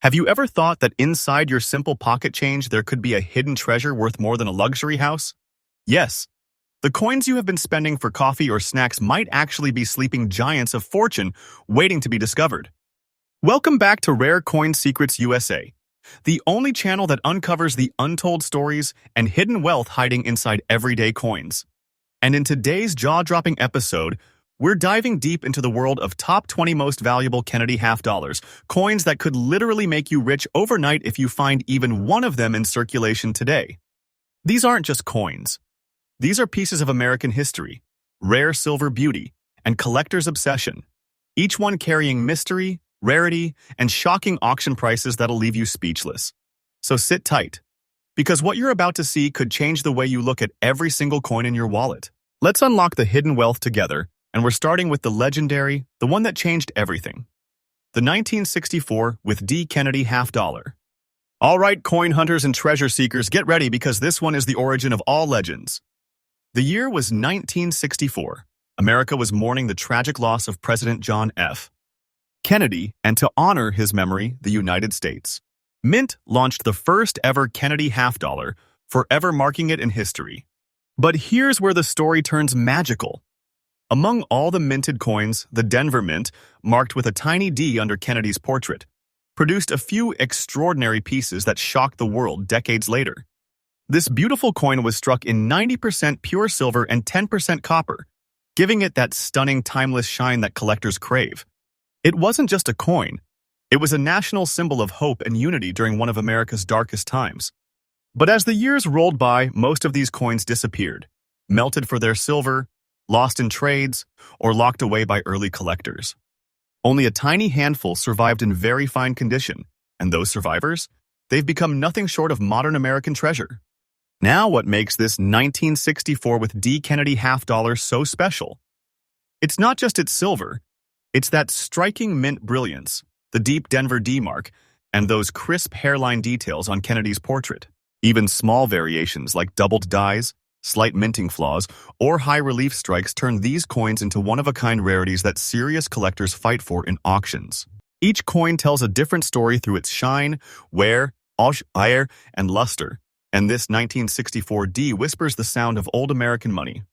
Have you ever thought that inside your simple pocket change there could be a hidden treasure worth more than a luxury house? Yes, the coins you have been spending for coffee or snacks might actually be sleeping giants of fortune waiting to be discovered. Welcome back to Rare Coin Secrets USA, the only channel that uncovers the untold stories and hidden wealth hiding inside everyday coins. And in today's jaw-dropping episode, we're diving deep into the world of top 20 most valuable Kennedy half dollars, coins that could literally make you rich overnight if you find even one of them in circulation today. These aren't just coins. These are pieces of American history, rare silver beauty, and collector's obsession, each one carrying mystery, rarity, and shocking auction prices that'll leave you speechless. So sit tight, because what you're about to see could change the way you look at every single coin in your wallet. Let's unlock the hidden wealth together. And we're starting with the legendary, the one that changed everything. The 1964 with D. Kennedy half dollar. All right, coin hunters and treasure seekers, get ready because this one is the origin of all legends. The year was 1964. America was mourning the tragic loss of President John F. Kennedy, and to honor his memory, the United States Mint launched the first ever Kennedy half dollar, forever marking it in history. But here's where the story turns magical. Among all the minted coins, the Denver Mint, marked with a tiny D under Kennedy's portrait, produced a few extraordinary pieces that shocked the world decades later. This beautiful coin was struck in 90% pure silver and 10% copper, giving it that stunning, timeless shine that collectors crave. It wasn't just a coin. It was a national symbol of hope and unity during one of America's darkest times. But as the years rolled by, most of these coins disappeared, melted for their silver, lost in trades, or locked away by early collectors. Only a tiny handful survived in very fine condition, and those survivors, they've become nothing short of modern American treasure. Now what makes this 1964 with D. Kennedy half dollar so special? It's not just its silver, it's that striking mint brilliance, the deep Denver D mark, and those crisp hairline details on Kennedy's portrait. Even small variations like doubled dies, slight minting flaws, or high-relief strikes turn these coins into one-of-a-kind rarities that serious collectors fight for in auctions. Each coin tells a different story through its shine, wear, air, and luster, and this 1964 D whispers the sound of old American money,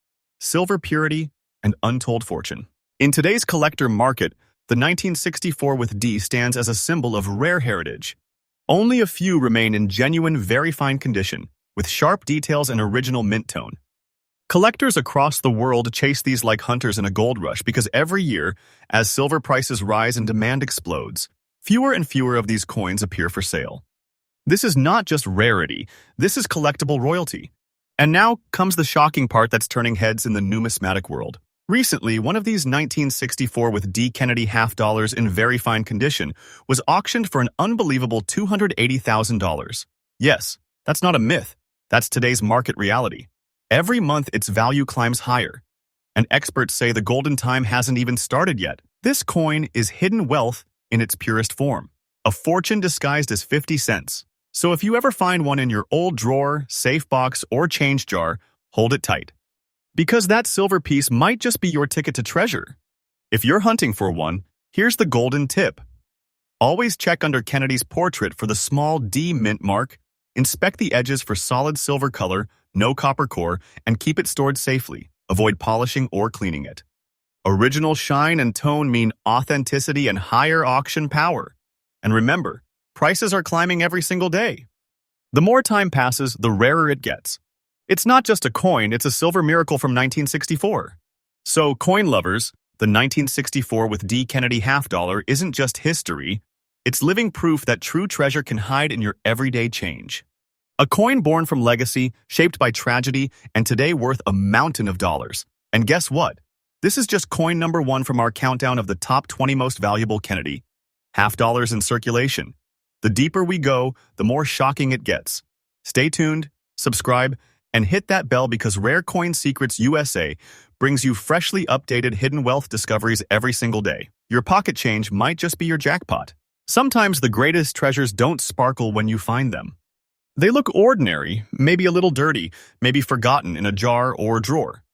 silver purity, and untold fortune. In today's collector market, the 1964 with D stands as a symbol of rare heritage. Only a few remain in genuine, very fine condition, with sharp details and original mint tone. Collectors across the world chase these like hunters in a gold rush because every year, as silver prices rise and demand explodes, fewer and fewer of these coins appear for sale. This is not just rarity, this is collectible royalty. And now comes the shocking part that's turning heads in the numismatic world. Recently, one of these 1964 with D. Kennedy half dollars in very fine condition was auctioned for an unbelievable $280,000. Yes, that's not a myth. That's today's market reality. Every month, its value climbs higher. And experts say the golden time hasn't even started yet. This coin is hidden wealth in its purest form, a fortune disguised as 50 cents. So if you ever find one in your old drawer, safe box, or change jar, hold it tight. Because that silver piece might just be your ticket to treasure. If you're hunting for one, here's the golden tip. Always check under Kennedy's portrait for the small D mint mark. Inspect the edges for solid silver color, no copper core, and keep it stored safely. Avoid polishing or cleaning it. Original shine and tone mean authenticity and higher auction power. And remember, prices are climbing every single day. The more time passes, the rarer it gets. It's not just a coin, it's a silver miracle from 1964. So, coin lovers, the 1964 with D. Kennedy half dollar isn't just history, it's living proof that true treasure can hide in your everyday change. A coin born from legacy, shaped by tragedy, and today worth a mountain of dollars. And guess what? This is just coin number 1 from our countdown of the top 20 most valuable Kennedy half dollars in circulation. The deeper we go, the more shocking it gets. Stay tuned, subscribe, and hit that bell because Rare Coin Secrets USA brings you freshly updated hidden wealth discoveries every single day. Your pocket change might just be your jackpot. Sometimes the greatest treasures don't sparkle when you find them. They look ordinary, maybe a little dirty, maybe forgotten in a jar or drawer.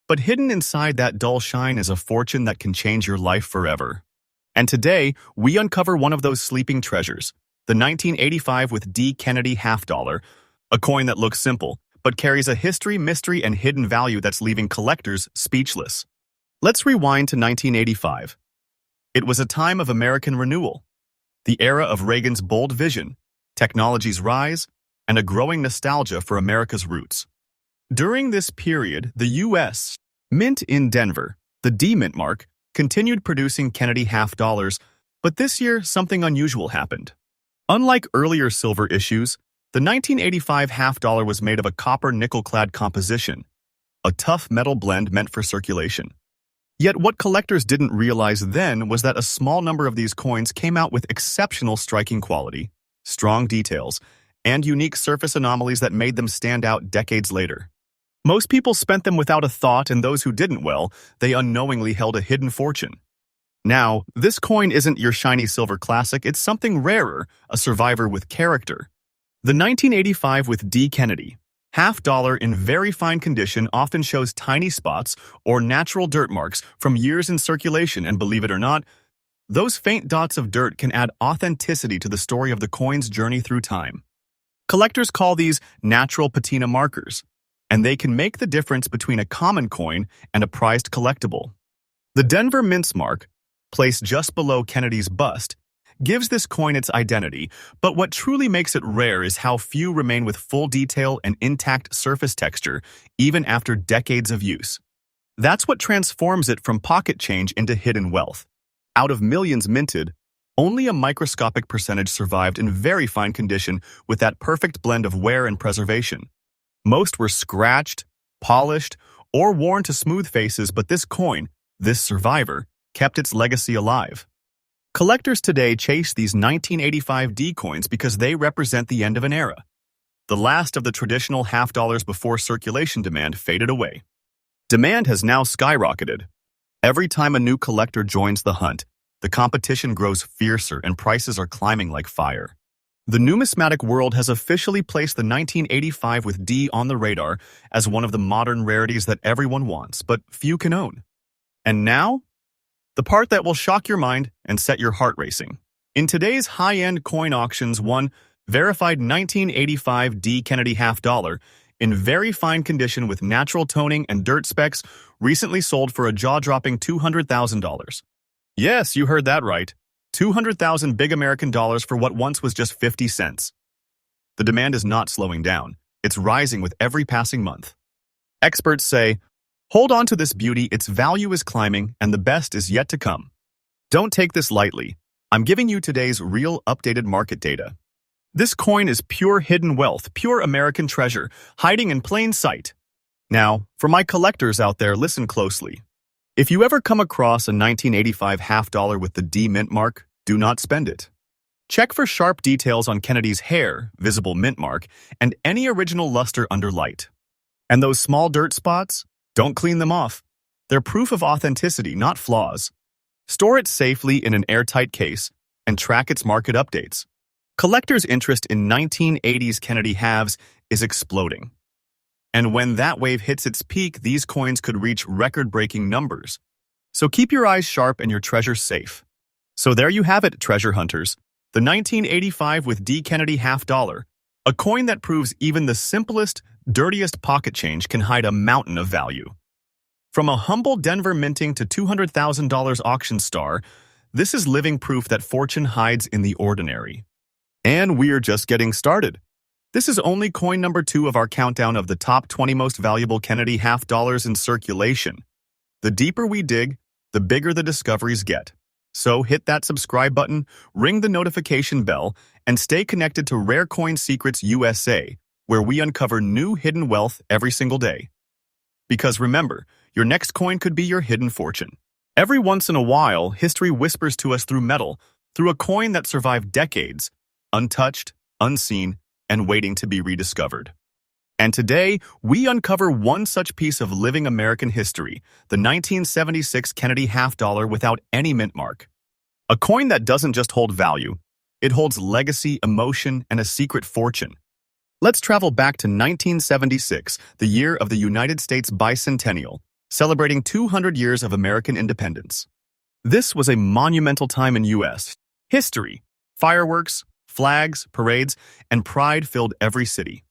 But hidden inside that dull shine is a fortune that can change your life forever. And today, we uncover one of those sleeping treasures, the 1985 with D. Kennedy half dollar, a coin that looks simple, but carries a history, mystery, and hidden value that's leaving collectors speechless. Let's rewind to 1985. It was a time of American renewal, the era of Reagan's bold vision, technology's rise, and a growing nostalgia for America's roots. During this period, the U.S. Mint in Denver, the D Mint mark, continued producing Kennedy half dollars, but this year something unusual happened. Unlike earlier silver issues, the 1985 half dollar was made of a copper nickel-clad composition, a tough metal blend meant for circulation. Yet what collectors didn't realize then was that a small number of these coins came out with exceptional striking quality, strong details, and unique surface anomalies that made them stand out decades later. Most people spent them without a thought, and those who didn't, well, they unknowingly held a hidden fortune. Now, this coin isn't your shiny silver classic, it's something rarer, a survivor with character. The 1985 with D. Kennedy half dollar in very fine condition often shows tiny spots or natural dirt marks from years in circulation, and believe it or not, those faint dots of dirt can add authenticity to the story of the coin's journey through time. Collectors call these natural patina markers, and they can make the difference between a common coin and a prized collectible. The Denver Mint's mark, placed just below Kennedy's bust, gives this coin its identity, but what truly makes it rare is how few remain with full detail and intact surface texture, even after decades of use. That's what transforms it from pocket change into hidden wealth. Out of millions minted, only a microscopic percentage survived in very fine condition with that perfect blend of wear and preservation. Most were scratched, polished, or worn to smooth faces, but this coin, this survivor, kept its legacy alive. Collectors today chase these 1985 D coins because they represent the end of an era. The last of the traditional half dollars before circulation demand faded away. Demand has now skyrocketed. Every time a new collector joins the hunt, the competition grows fiercer and prices are climbing like fire. The numismatic world has officially placed the 1985 with D on the radar as one of the modern rarities that everyone wants, but few can own. And now, the part that will shock your mind and set your heart racing. In today's high-end coin auctions, one verified 1985 D Kennedy half dollar in very fine condition with natural toning and dirt specks recently sold for a jaw-dropping $200,000. Yes, you heard that right. 200,000 big American dollars for what once was just 50 cents. The demand is not slowing down. It's rising with every passing month. Experts say, hold on to this beauty, its value is climbing, and the best is yet to come. Don't take this lightly. I'm giving you today's real updated market data. This coin is pure hidden wealth, pure American treasure, hiding in plain sight. Now, for my collectors out there, listen closely. If you ever come across a 1985 half dollar with the D Mint mark, do not spend it. Check for sharp details on Kennedy's hair, visible mint mark, and any original luster under light. And those small dirt spots? Don't clean them off. They're proof of authenticity, not flaws. Store it safely in an airtight case and track its market updates. Collectors' interest in 1980s Kennedy halves is exploding. And when that wave hits its peak, these coins could reach record-breaking numbers. So keep your eyes sharp and your treasure safe. So there you have it, treasure hunters. The 1985 with D Kennedy half dollar, a coin that proves even the simplest, dirtiest pocket change can hide a mountain of value. From a humble Denver minting to $200,000 auction star, this is living proof that fortune hides in the ordinary. And we're just getting started. This is only coin number 2 of our countdown of the top 20 most valuable Kennedy half dollars in circulation. The deeper we dig, the bigger the discoveries get. So hit that subscribe button, ring the notification bell, and stay connected to Rare Coin Secrets USA, where we uncover new hidden wealth every single day. Because remember, your next coin could be your hidden fortune. Every once in a while, history whispers to us through metal, through a coin that survived decades, untouched, unseen, and waiting to be rediscovered. And today, we uncover one such piece of living American history, the 1976 Kennedy half dollar without any mint mark. A coin that doesn't just hold value, it holds legacy, emotion, and a secret fortune. Let's travel back to 1976, the year of the United States Bicentennial, celebrating 200 years of American independence. This was a monumental time in U.S. history. Fireworks, Flags, parades, and pride filled every city.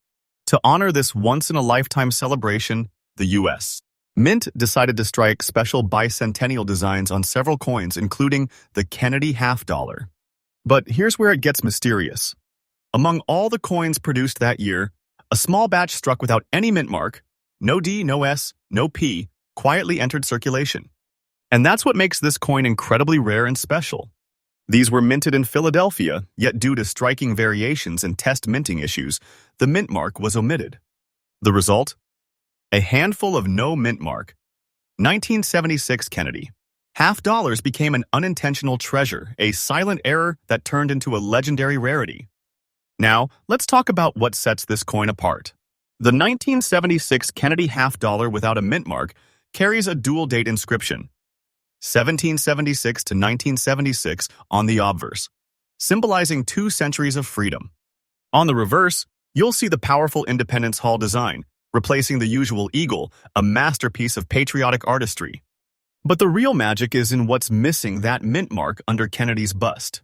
To honor this once-in-a-lifetime celebration, the U.S. Mint decided to strike special bicentennial designs on several coins, including the Kennedy half-dollar. But here's where it gets mysterious. Among all the coins produced that year, a small batch struck without any mint mark, no D, no S, no P, quietly entered circulation. And that's what makes this coin incredibly rare and special. These were minted in Philadelphia, yet due to striking variations and test minting issues, the mint mark was omitted. The result? A handful of no mint mark. 1976 Kennedy. Half-dollars became an unintentional treasure, a silent error that turned into a legendary rarity. Now, let's talk about what sets this coin apart. The 1976 Kennedy half-dollar without a mint mark carries a dual-date inscription, 1776 to 1976 on the obverse, symbolizing 2 centuries of freedom. On the reverse, you'll see the powerful Independence Hall design, replacing the usual eagle, a masterpiece of patriotic artistry. But the real magic is in what's missing that mint mark under Kennedy's bust.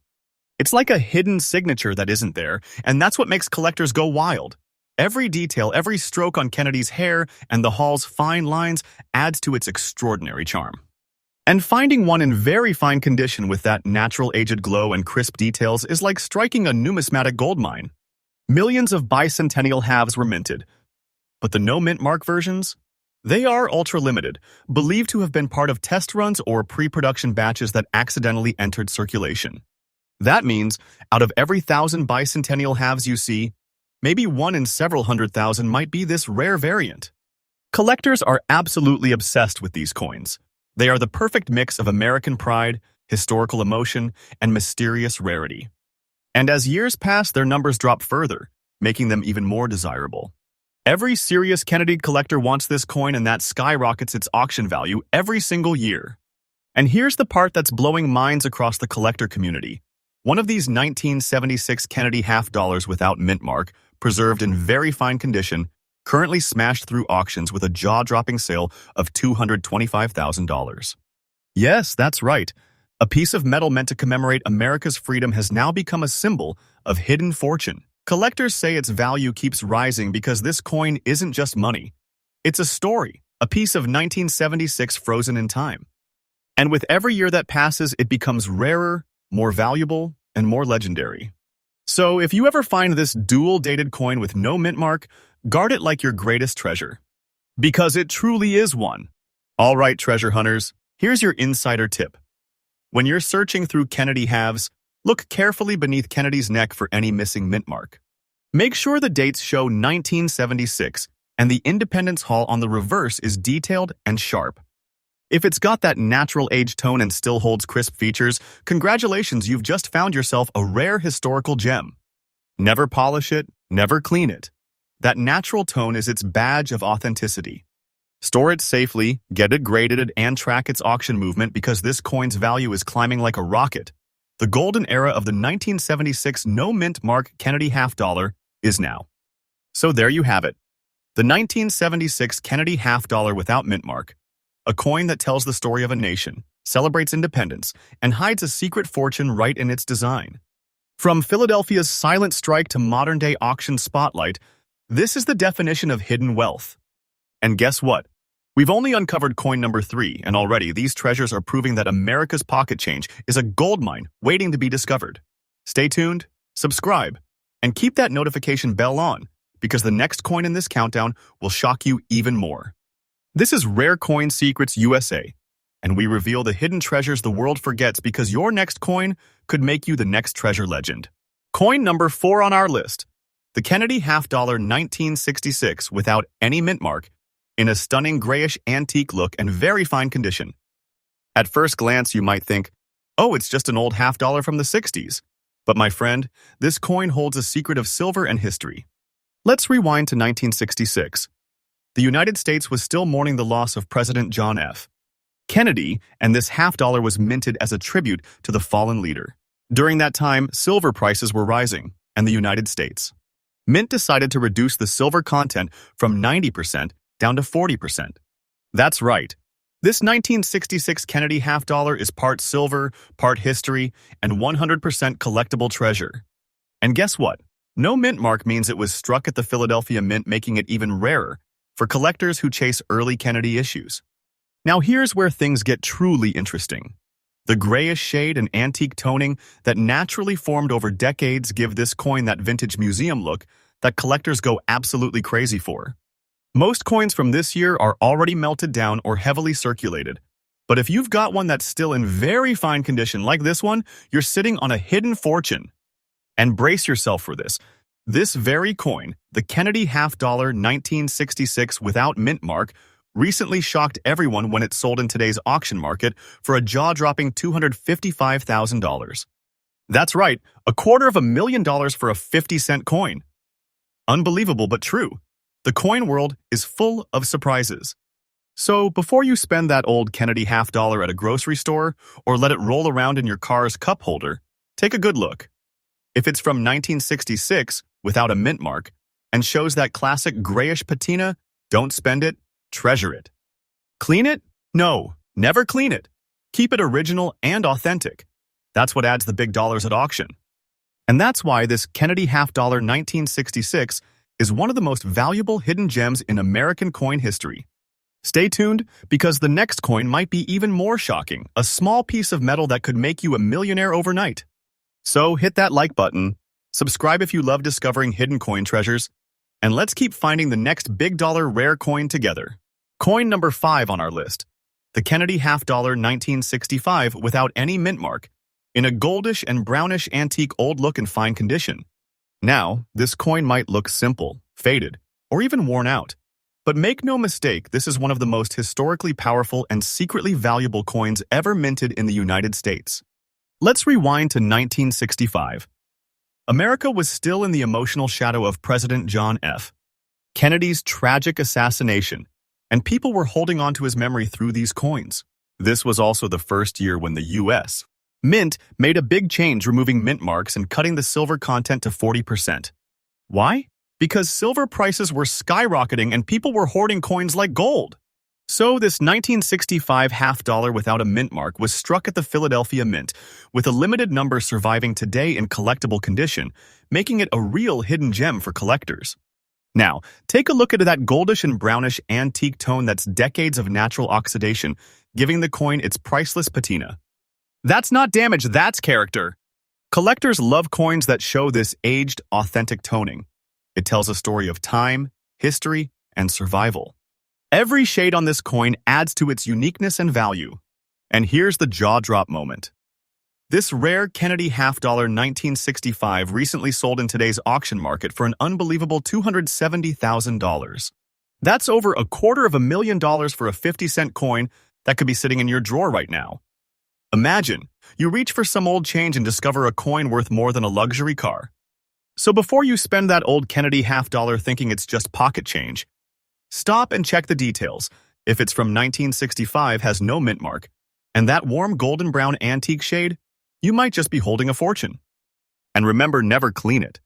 It's like a hidden signature that isn't there, and that's what makes collectors go wild. Every detail, every stroke on Kennedy's hair and the Hall's fine lines adds to its extraordinary charm. And finding one in very fine condition with that natural aged glow and crisp details is like striking a numismatic goldmine. Millions of bicentennial halves were minted, but the no-mint mark versions? They are ultra-limited, believed to have been part of test runs or pre-production batches that accidentally entered circulation. That means, out of every 1,000 bicentennial halves you see, maybe one in several 100,000 might be this rare variant. Collectors are absolutely obsessed with these coins. They are the perfect mix of American pride, historical emotion, and mysterious rarity. And as years pass, their numbers drop further, making them even more desirable. Every serious Kennedy collector wants this coin, and that skyrockets its auction value every single year. And here's the part that's blowing minds across the collector community. One of these 1976 Kennedy half-dollars without mint mark, preserved in very fine condition, currently smashed through auctions with a jaw-dropping sale of $225,000. Yes, that's right. A piece of metal meant to commemorate America's freedom has now become a symbol of hidden fortune. Collectors say its value keeps rising because this coin isn't just money. It's a story, a piece of 1976 frozen in time. And with every year that passes, it becomes rarer, more valuable, and more legendary. So if you ever find this dual-dated coin with no mint mark, guard it like your greatest treasure. Because it truly is one. All right, treasure hunters, here's your insider tip. When you're searching through Kennedy halves, look carefully beneath Kennedy's neck for any missing mint mark. Make sure the dates show 1976 and the Independence Hall on the reverse is detailed and sharp. If it's got that natural age tone and still holds crisp features, congratulations, you've just found yourself a rare historical gem. Never polish it, never clean it. That natural tone is its badge of authenticity. Store it safely, get it graded, and track its auction movement because this coin's value is climbing like a rocket. The golden era of the 1976 no-mint mark Kennedy half-dollar is now. So there you have it. The 1976 Kennedy half-dollar without mint mark. A coin that tells the story of a nation, celebrates independence, and hides a secret fortune right in its design. From Philadelphia's silent strike to modern-day auction spotlight, this is the definition of hidden wealth. And guess what? We've only uncovered coin number 3, and already these treasures are proving that America's pocket change is a goldmine waiting to be discovered. Stay tuned, subscribe, and keep that notification bell on, because the next coin in this countdown will shock you even more. This is Rare Coin Secrets USA, and we reveal the hidden treasures the world forgets because your next coin could make you the next treasure legend. Coin number 4 on our list, the Kennedy half-dollar 1966 without any mint mark, in a stunning grayish antique look and very fine condition. At first glance, you might think, oh, it's just an old half-dollar from the 60s. But my friend, this coin holds a secret of silver and history. Let's rewind to 1966. The United States was still mourning the loss of President John F. Kennedy, and this half-dollar was minted as a tribute to the fallen leader. During that time, silver prices were rising, and the United States. Mint decided to reduce the silver content from 90% down to 40%. That's right. This 1966 Kennedy half-dollar is part silver, part history, and 100% collectible treasure. And guess what? No mint mark means it was struck at the Philadelphia Mint, making it even rarer for collectors who chase early Kennedy issues. Now here's where things get truly interesting. The grayish shade and antique toning that naturally formed over decades give this coin that vintage museum look that collectors go absolutely crazy for. Most coins from this year are already melted down or heavily circulated. But if you've got one that's still in very fine condition like this one, you're sitting on a hidden fortune. And brace yourself for this. This very coin, the Kennedy half-dollar 1966 without mint mark, recently shocked everyone when it sold in today's auction market for a jaw-dropping $255,000. That's right, $250,000 for a 50-cent coin. Unbelievable but true. The coin world is full of surprises. So before you spend that old Kennedy half-dollar at a grocery store or let it roll around in your car's cup holder, take a good look. If it's from 1966 without a mint mark and shows that classic grayish patina, don't spend it, treasure it. Clean it? No, never clean it. Keep it original and authentic. That's what adds the big dollars at auction. And that's why this Kennedy half-dollar 1966 is one of the most valuable hidden gems in American coin history. Stay tuned, because the next coin might be even more shocking, a small piece of metal that could make you a millionaire overnight. So hit that like button, subscribe if you love discovering hidden coin treasures, and let's keep finding the next big dollar rare coin together. Coin number 5 on our list, the Kennedy half-dollar 1965 without any mint mark, in a goldish and brownish antique old look in fine condition. Now, this coin might look simple, faded, or even worn out. But make no mistake, this is one of the most historically powerful and secretly valuable coins ever minted in the United States. Let's rewind to 1965. America was still in the emotional shadow of President John F. Kennedy's tragic assassination, and people were holding on to his memory through these coins. This was also the first year when the U.S. Mint made a big change, removing mint marks and cutting the silver content to 40%. Why? Because silver prices were skyrocketing and people were hoarding coins like gold. So this 1965 half-dollar without a mint mark was struck at the Philadelphia Mint, with a limited number surviving today in collectible condition, making it a real hidden gem for collectors. Now, take a look at that goldish and brownish antique tone that's decades of natural oxidation, giving the coin its priceless patina. That's not damage, that's character. Collectors love coins that show this aged, authentic toning. It tells a story of time, history, and survival. Every shade on this coin adds to its uniqueness and value. And here's the jaw-drop moment. This rare Kennedy half-dollar 1965 recently sold in today's auction market for an unbelievable $270,000. That's over $250,000 for a 50-cent coin that could be sitting in your drawer right now. Imagine, you reach for some old change and discover a coin worth more than a luxury car. So before you spend that old Kennedy half-dollar thinking it's just pocket change, stop and check the details. If it's from 1965, has no mint mark, and that warm golden brown antique shade, you might just be holding a fortune. And remember, never clean it.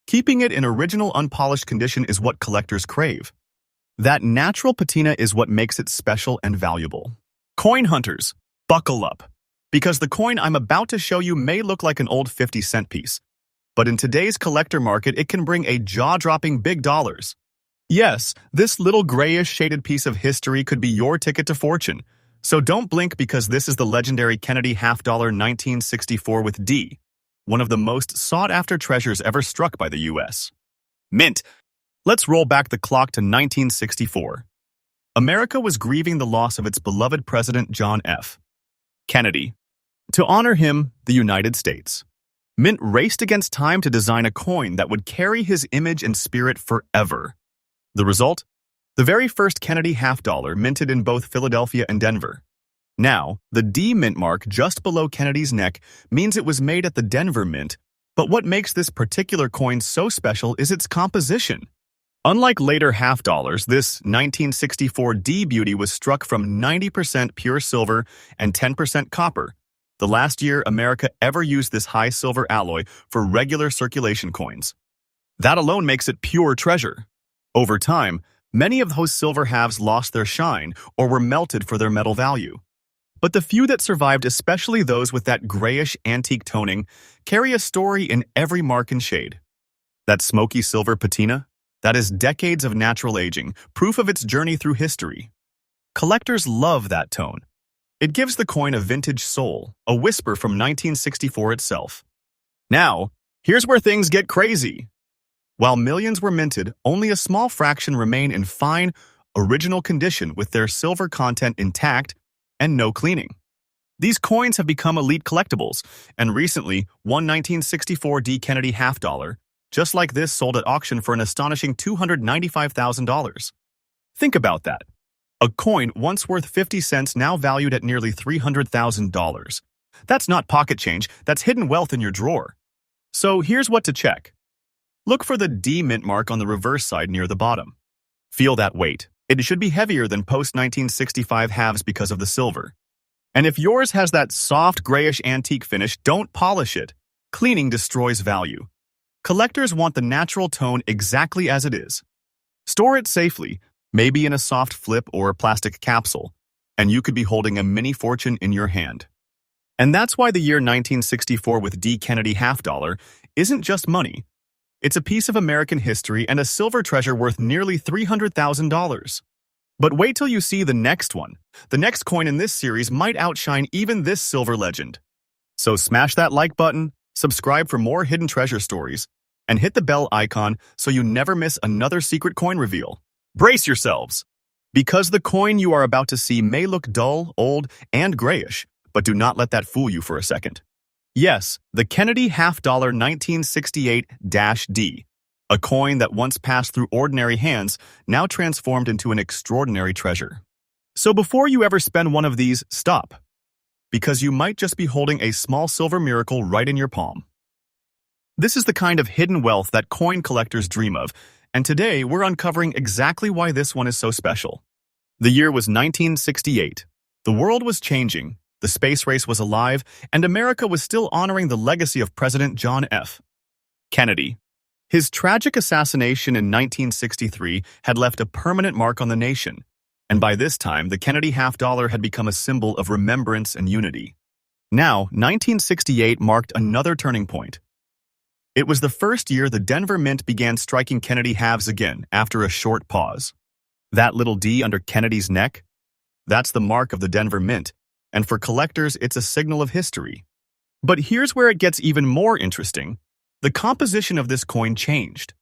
Keeping it in original unpolished condition is what collectors crave. That natural patina is what makes it special and valuable. Coin hunters, buckle up, because the coin I'm about to show you may look like an old 50-cent piece, but in today's collector market, it can bring a jaw-dropping big dollars. Yes, this little grayish shaded piece of history could be your ticket to fortune. So don't blink, because this is the legendary Kennedy half-dollar 1964 with D, one of the most sought-after treasures ever struck by the U.S. Mint. Let's roll back the clock to 1964. America was grieving the loss of its beloved President John F. Kennedy. To honor him, the United States Mint raced against time to design a coin that would carry his image and spirit forever. The result? The very first Kennedy half-dollar minted in both Philadelphia and Denver. Now, the D mint mark just below Kennedy's neck means it was made at the Denver Mint, but what makes this particular coin so special is its composition. Unlike later half-dollars, this 1964 D beauty was struck from 90% pure silver and 10% copper, the last year America ever used this high silver alloy for regular circulation coins. That alone makes it pure treasure. Over time, many of those silver halves lost their shine or were melted for their metal value. But the few that survived, especially those with that grayish antique toning, carry a story in every mark and shade. That smoky silver patina? That is decades of natural aging, proof of its journey through history. Collectors love that tone. It gives the coin a vintage soul, a whisper from 1964 itself. Now, here's where things get crazy. While millions were minted, only a small fraction remain in fine, original condition with their silver content intact and no cleaning. These coins have become elite collectibles, and recently, one 1964 D. Kennedy half-dollar, just like this, sold at auction for an astonishing $295,000. Think about that. A coin once worth 50 cents now valued at nearly $300,000. That's not pocket change, that's hidden wealth in your drawer. So here's what to check. Look for the D mint mark on the reverse side near the bottom. Feel that weight. It should be heavier than post-1965 halves because of the silver. And if yours has that soft grayish antique finish, don't polish it. Cleaning destroys value. Collectors want the natural tone exactly as it is. Store it safely, maybe in a soft flip or a plastic capsule, and you could be holding a mini fortune in your hand. And that's why the year 1964 with D. Kennedy half-dollar isn't just money. It's a piece of American history and a silver treasure worth nearly $300,000. But wait till you see the next one. The next coin in this series might outshine even this silver legend. So smash that like button, subscribe for more hidden treasure stories, and hit the bell icon so you never miss another secret coin reveal. Brace yourselves! Because the coin you are about to see may look dull, old, and grayish, but do not let that fool you for a second. Yes, the Kennedy half-dollar 1968-D, a coin that once passed through ordinary hands, now transformed into an extraordinary treasure. So before you ever spend one of these, stop, because you might just be holding a small silver miracle right in your palm. This is the kind of hidden wealth that coin collectors dream of, and today we're uncovering exactly why this one is so special. The year was 1968. The world was changing. The space race was alive, and America was still honoring the legacy of President John F. Kennedy. His tragic assassination in 1963 had left a permanent mark on the nation, and by this time, the Kennedy half-dollar had become a symbol of remembrance and unity. Now, 1968 marked another turning point. It was the first year the Denver Mint began striking Kennedy halves again after a short pause. That little D under Kennedy's neck? That's the mark of the Denver Mint, and for collectors, it's a signal of history. But here's where it gets even more interesting. The composition of this coin changed.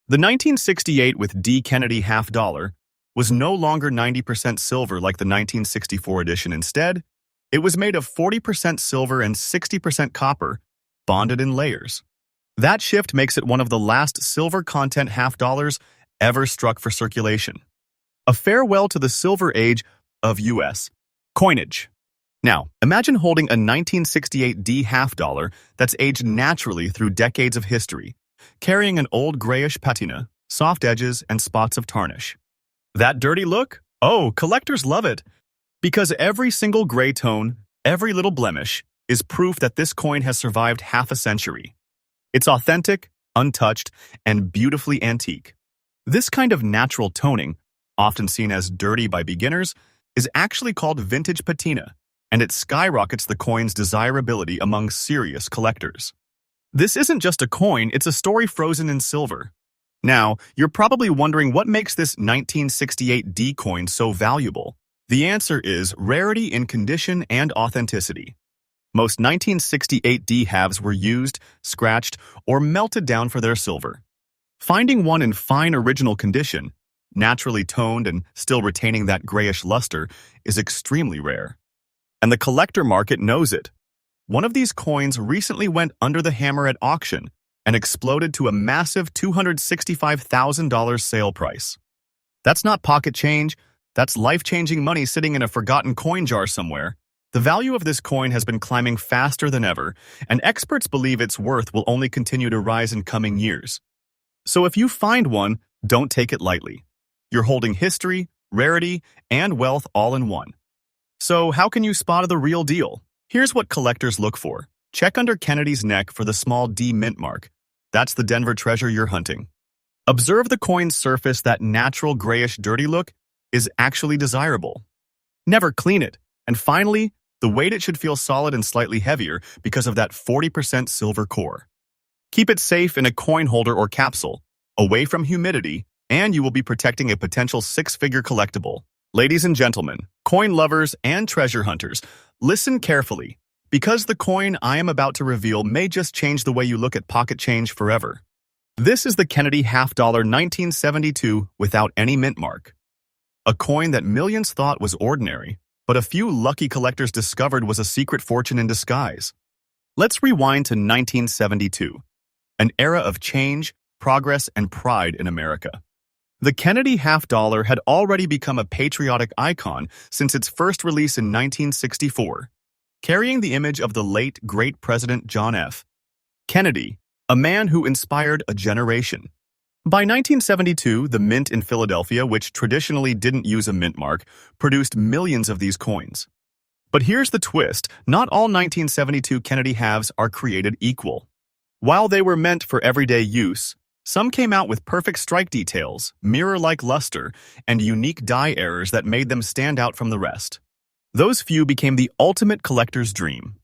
The 1968 with D. Kennedy half-dollar was no longer 90% silver like the 1964 edition. Instead, it was made of 40% silver and 60% copper, bonded in layers. That shift makes it one of the last silver content half-dollars ever struck for circulation. A farewell to the silver age of U.S. coinage. Now, imagine holding a 1968 D half-dollar that's aged naturally through decades of history, carrying an old grayish patina, soft edges, and spots of tarnish. That dirty look? Oh, collectors love it, because every single gray tone, every little blemish, is proof that this coin has survived half a century. It's authentic, untouched, and beautifully antique. This kind of natural toning, often seen as dirty by beginners, is actually called vintage patina, and it skyrockets the coin's desirability among serious collectors. This isn't just a coin, it's a story frozen in silver. Now, you're probably wondering what makes this 1968 D coin so valuable. The answer is rarity in condition and authenticity. Most 1968 D halves were used, scratched, or melted down for their silver. Finding one in fine original condition, naturally toned and still retaining that grayish luster, is extremely rare. And the collector market knows it. One of these coins recently went under the hammer at auction and exploded to a massive $265,000 sale price. That's not pocket change, that's life-changing money sitting in a forgotten coin jar somewhere. The value of this coin has been climbing faster than ever, and experts believe its worth will only continue to rise in coming years. So if you find one, don't take it lightly. You're holding history, rarity, and wealth all in one. So how can you spot the real deal? Here's what collectors look for. Check under Kennedy's neck for the small D mint mark. That's the Denver treasure you're hunting. Observe the coin's surface. That natural grayish dirty look is actually desirable. Never clean it. And finally, the weight it should feel solid and slightly heavier because of that 40% silver core. Keep it safe in a coin holder or capsule, away from humidity, and you will be protecting a potential six-figure collectible. Ladies and gentlemen, coin lovers and treasure hunters, listen carefully, because the coin I am about to reveal may just change the way you look at pocket change forever. This is the Kennedy half-dollar 1972 without any mint mark. A coin that millions thought was ordinary, but a few lucky collectors discovered was a secret fortune in disguise. Let's rewind to 1972, an era of change, progress, and pride in America. The Kennedy half-dollar had already become a patriotic icon since its first release in 1964, carrying the image of the late, great President John F. Kennedy, a man who inspired a generation. By 1972, the mint in Philadelphia, which traditionally didn't use a mint mark, produced millions of these coins. But here's the twist: not all 1972 Kennedy halves are created equal. While they were meant for everyday use, some came out with perfect strike details, mirror-like luster, and unique die errors that made them stand out from the rest. Those few became the ultimate collector's dream.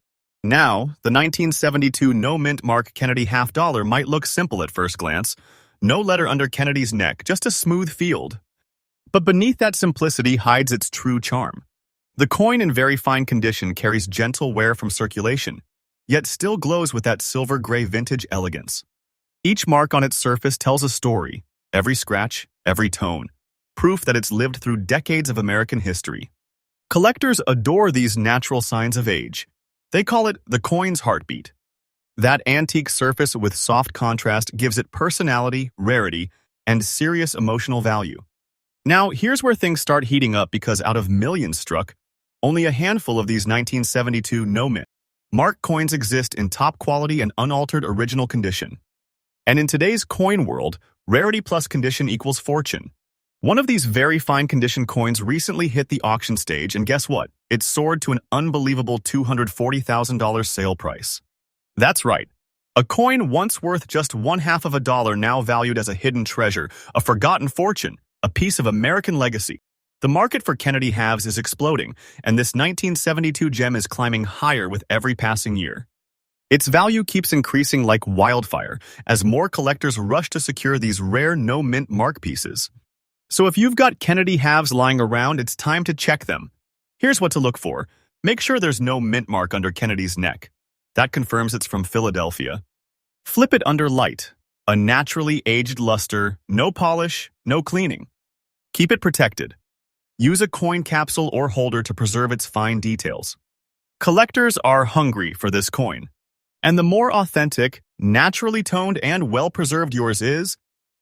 Now, the 1972 no-mint mark Kennedy half-dollar might look simple at first glance. No letter under Kennedy's neck, just a smooth field. But beneath that simplicity hides its true charm. The coin in very fine condition carries gentle wear from circulation, yet still glows with that silver-gray vintage elegance. Each mark on its surface tells a story, every scratch, every tone, proof that it's lived through decades of American history. Collectors adore these natural signs of age. They call it the coin's heartbeat. That antique surface with soft contrast gives it personality, rarity, and serious emotional value. Now, here's where things start heating up, because out of millions struck, only a handful of these 1972 no-mint mark coins exist in top quality and unaltered original condition. And in today's coin world, rarity plus condition equals fortune. One of these very fine condition coins recently hit the auction stage, and guess what? It soared to an unbelievable $240,000 sale price. That's right. A coin once worth just $0.50 now valued as a hidden treasure, a forgotten fortune, a piece of American legacy. The market for Kennedy halves is exploding, and this 1972 gem is climbing higher with every passing year. Its value keeps increasing like wildfire as more collectors rush to secure these rare no-mint mark pieces. So if you've got Kennedy halves lying around, it's time to check them. Here's what to look for. Make sure there's no mint mark under Kennedy's neck. That confirms it's from Philadelphia. Flip it under light. A naturally aged luster, no polish, no cleaning. Keep it protected. Use a coin capsule or holder to preserve its fine details. Collectors are hungry for this coin. And the more authentic, naturally toned, and well-preserved yours is,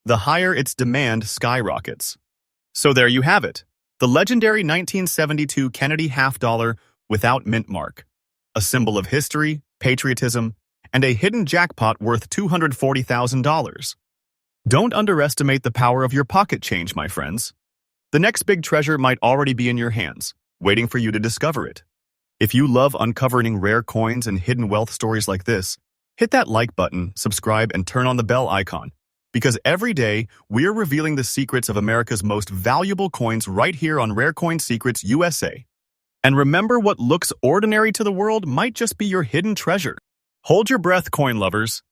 the higher its demand skyrockets. So there you have it, the legendary 1972 Kennedy half-dollar without mint mark. A symbol of history, patriotism, and a hidden jackpot worth $240,000. Don't underestimate the power of your pocket change, my friends. The next big treasure might already be in your hands, waiting for you to discover it. If you love uncovering rare coins and hidden wealth stories like this, hit that like button, subscribe, and turn on the bell icon. Because every day, we're revealing the secrets of America's most valuable coins right here on Rare Coin Secrets USA. And remember, what looks ordinary to the world might just be your hidden treasure. Hold your breath, coin lovers.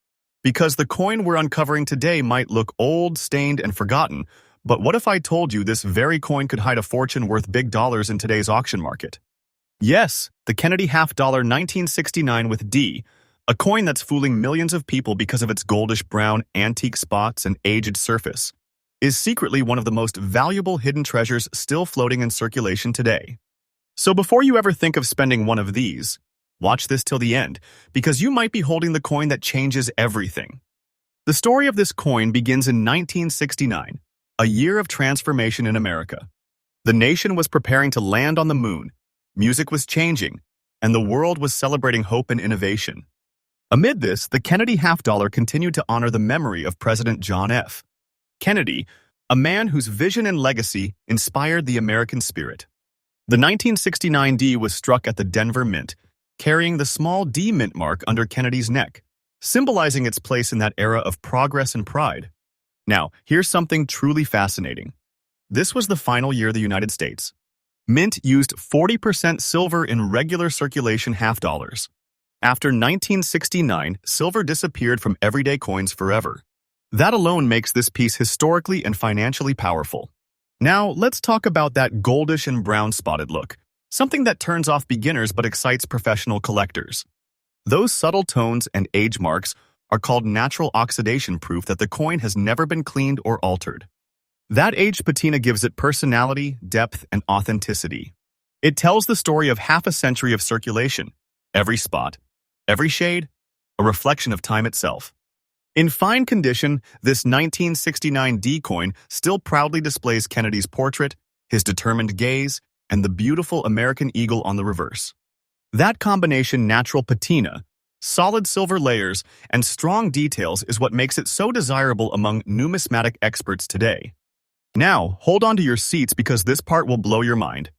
Because the coin we're uncovering today might look old, stained, and forgotten, but what if I told you this very coin could hide a fortune worth big dollars in today's auction market? Yes, the Kennedy half-dollar 1969 with D, a coin that's fooling millions of people because of its goldish-brown antique spots and aged surface, is secretly one of the most valuable hidden treasures still floating in circulation today. So before you ever think of spending one of these, watch this till the end, because you might be holding the coin that changes everything. The story of this coin begins in 1969, a year of transformation in America. The nation was preparing to land on the moon, music was changing, and the world was celebrating hope and innovation. Amid this, the Kennedy half-dollar continued to honor the memory of President John F. Kennedy, a man whose vision and legacy inspired the American spirit. The 1969 D was struck at the Denver Mint, carrying the small D mint mark under Kennedy's neck, symbolizing its place in that era of progress and pride. Now, here's something truly fascinating. This was the final year the United States, Mint used 40% silver in regular circulation half dollars. After 1969, silver disappeared from everyday coins forever. That alone makes this piece historically and financially powerful. Now, let's talk about that goldish and brown spotted look, something that turns off beginners but excites professional collectors. Those subtle tones and age marks are called natural oxidation proof that the coin has never been cleaned or altered. That aged patina gives it personality, depth, and authenticity. It tells the story of half a century of circulation, every spot, every shade, a reflection of time itself. In fine condition, this 1969 D coin still proudly displays Kennedy's portrait, his determined gaze, and the beautiful American eagle on the reverse. That combination natural patina, solid silver layers, and strong details is what makes it so desirable among numismatic experts today. Now, hold on to your seats because this part will blow your mind.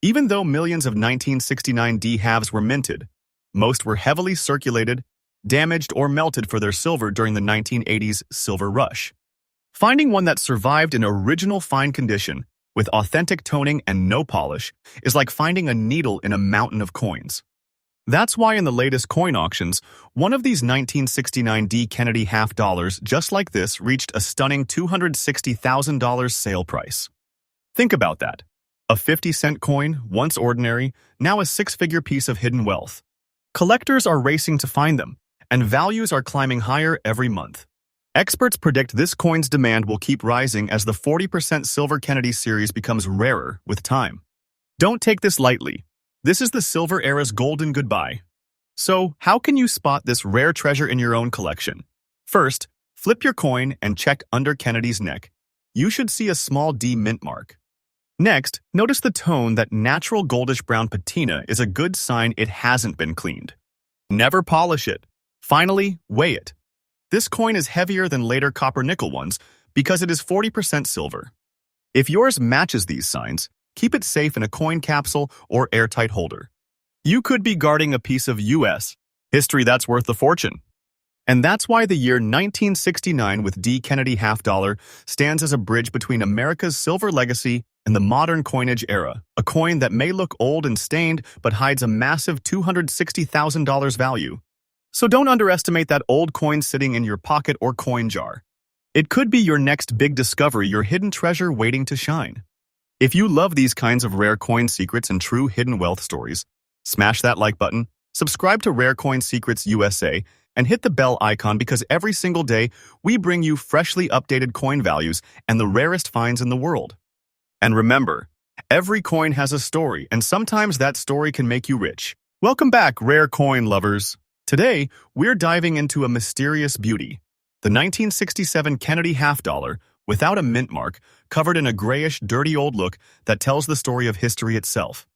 Even though millions of 1969 D halves were minted, most were heavily circulated, damaged, or melted for their silver during the 1980s silver rush. Finding one that survived in original fine condition, with authentic toning and no polish, is like finding a needle in a mountain of coins. That's why in the latest coin auctions, one of these 1969 D Kennedy half dollars just like this reached a stunning $260,000 sale price. Think about that. A 50-cent coin, once ordinary, now a six-figure piece of hidden wealth. Collectors are racing to find them, and values are climbing higher every month. Experts predict this coin's demand will keep rising as the 40% Silver Kennedy series becomes rarer with time. Don't take this lightly. This is the silver era's golden goodbye. So, how can you spot this rare treasure in your own collection? First, flip your coin and check under Kennedy's neck. You should see a small D mint mark. Next, notice the tone. That natural goldish brown patina is a good sign it hasn't been cleaned. Never polish it. Finally, weigh it. This coin is heavier than later copper-nickel ones because it is 40% silver. If yours matches these signs, keep it safe in a coin capsule or airtight holder. You could be guarding a piece of US history that's worth a fortune. And that's why the year 1969 with D Kennedy half dollar stands as a bridge between America's silver legacy and the modern coinage era, a coin that may look old and stained but hides a massive $260,000 value. So don't underestimate that old coin sitting in your pocket or coin jar. It could be your next big discovery, your hidden treasure waiting to shine. If you love these kinds of rare coin secrets and true hidden wealth stories, smash that like button, subscribe to Rare Coin Secrets USA, and hit the bell icon because every single day we bring you freshly updated coin values and the rarest finds in the world. And remember, every coin has a story, and sometimes that story can make you rich. Welcome back, rare coin lovers. Today, we're diving into a mysterious beauty, the 1967 Kennedy half dollar, without a mint mark, covered in a grayish, dirty old look that tells the story of history itself.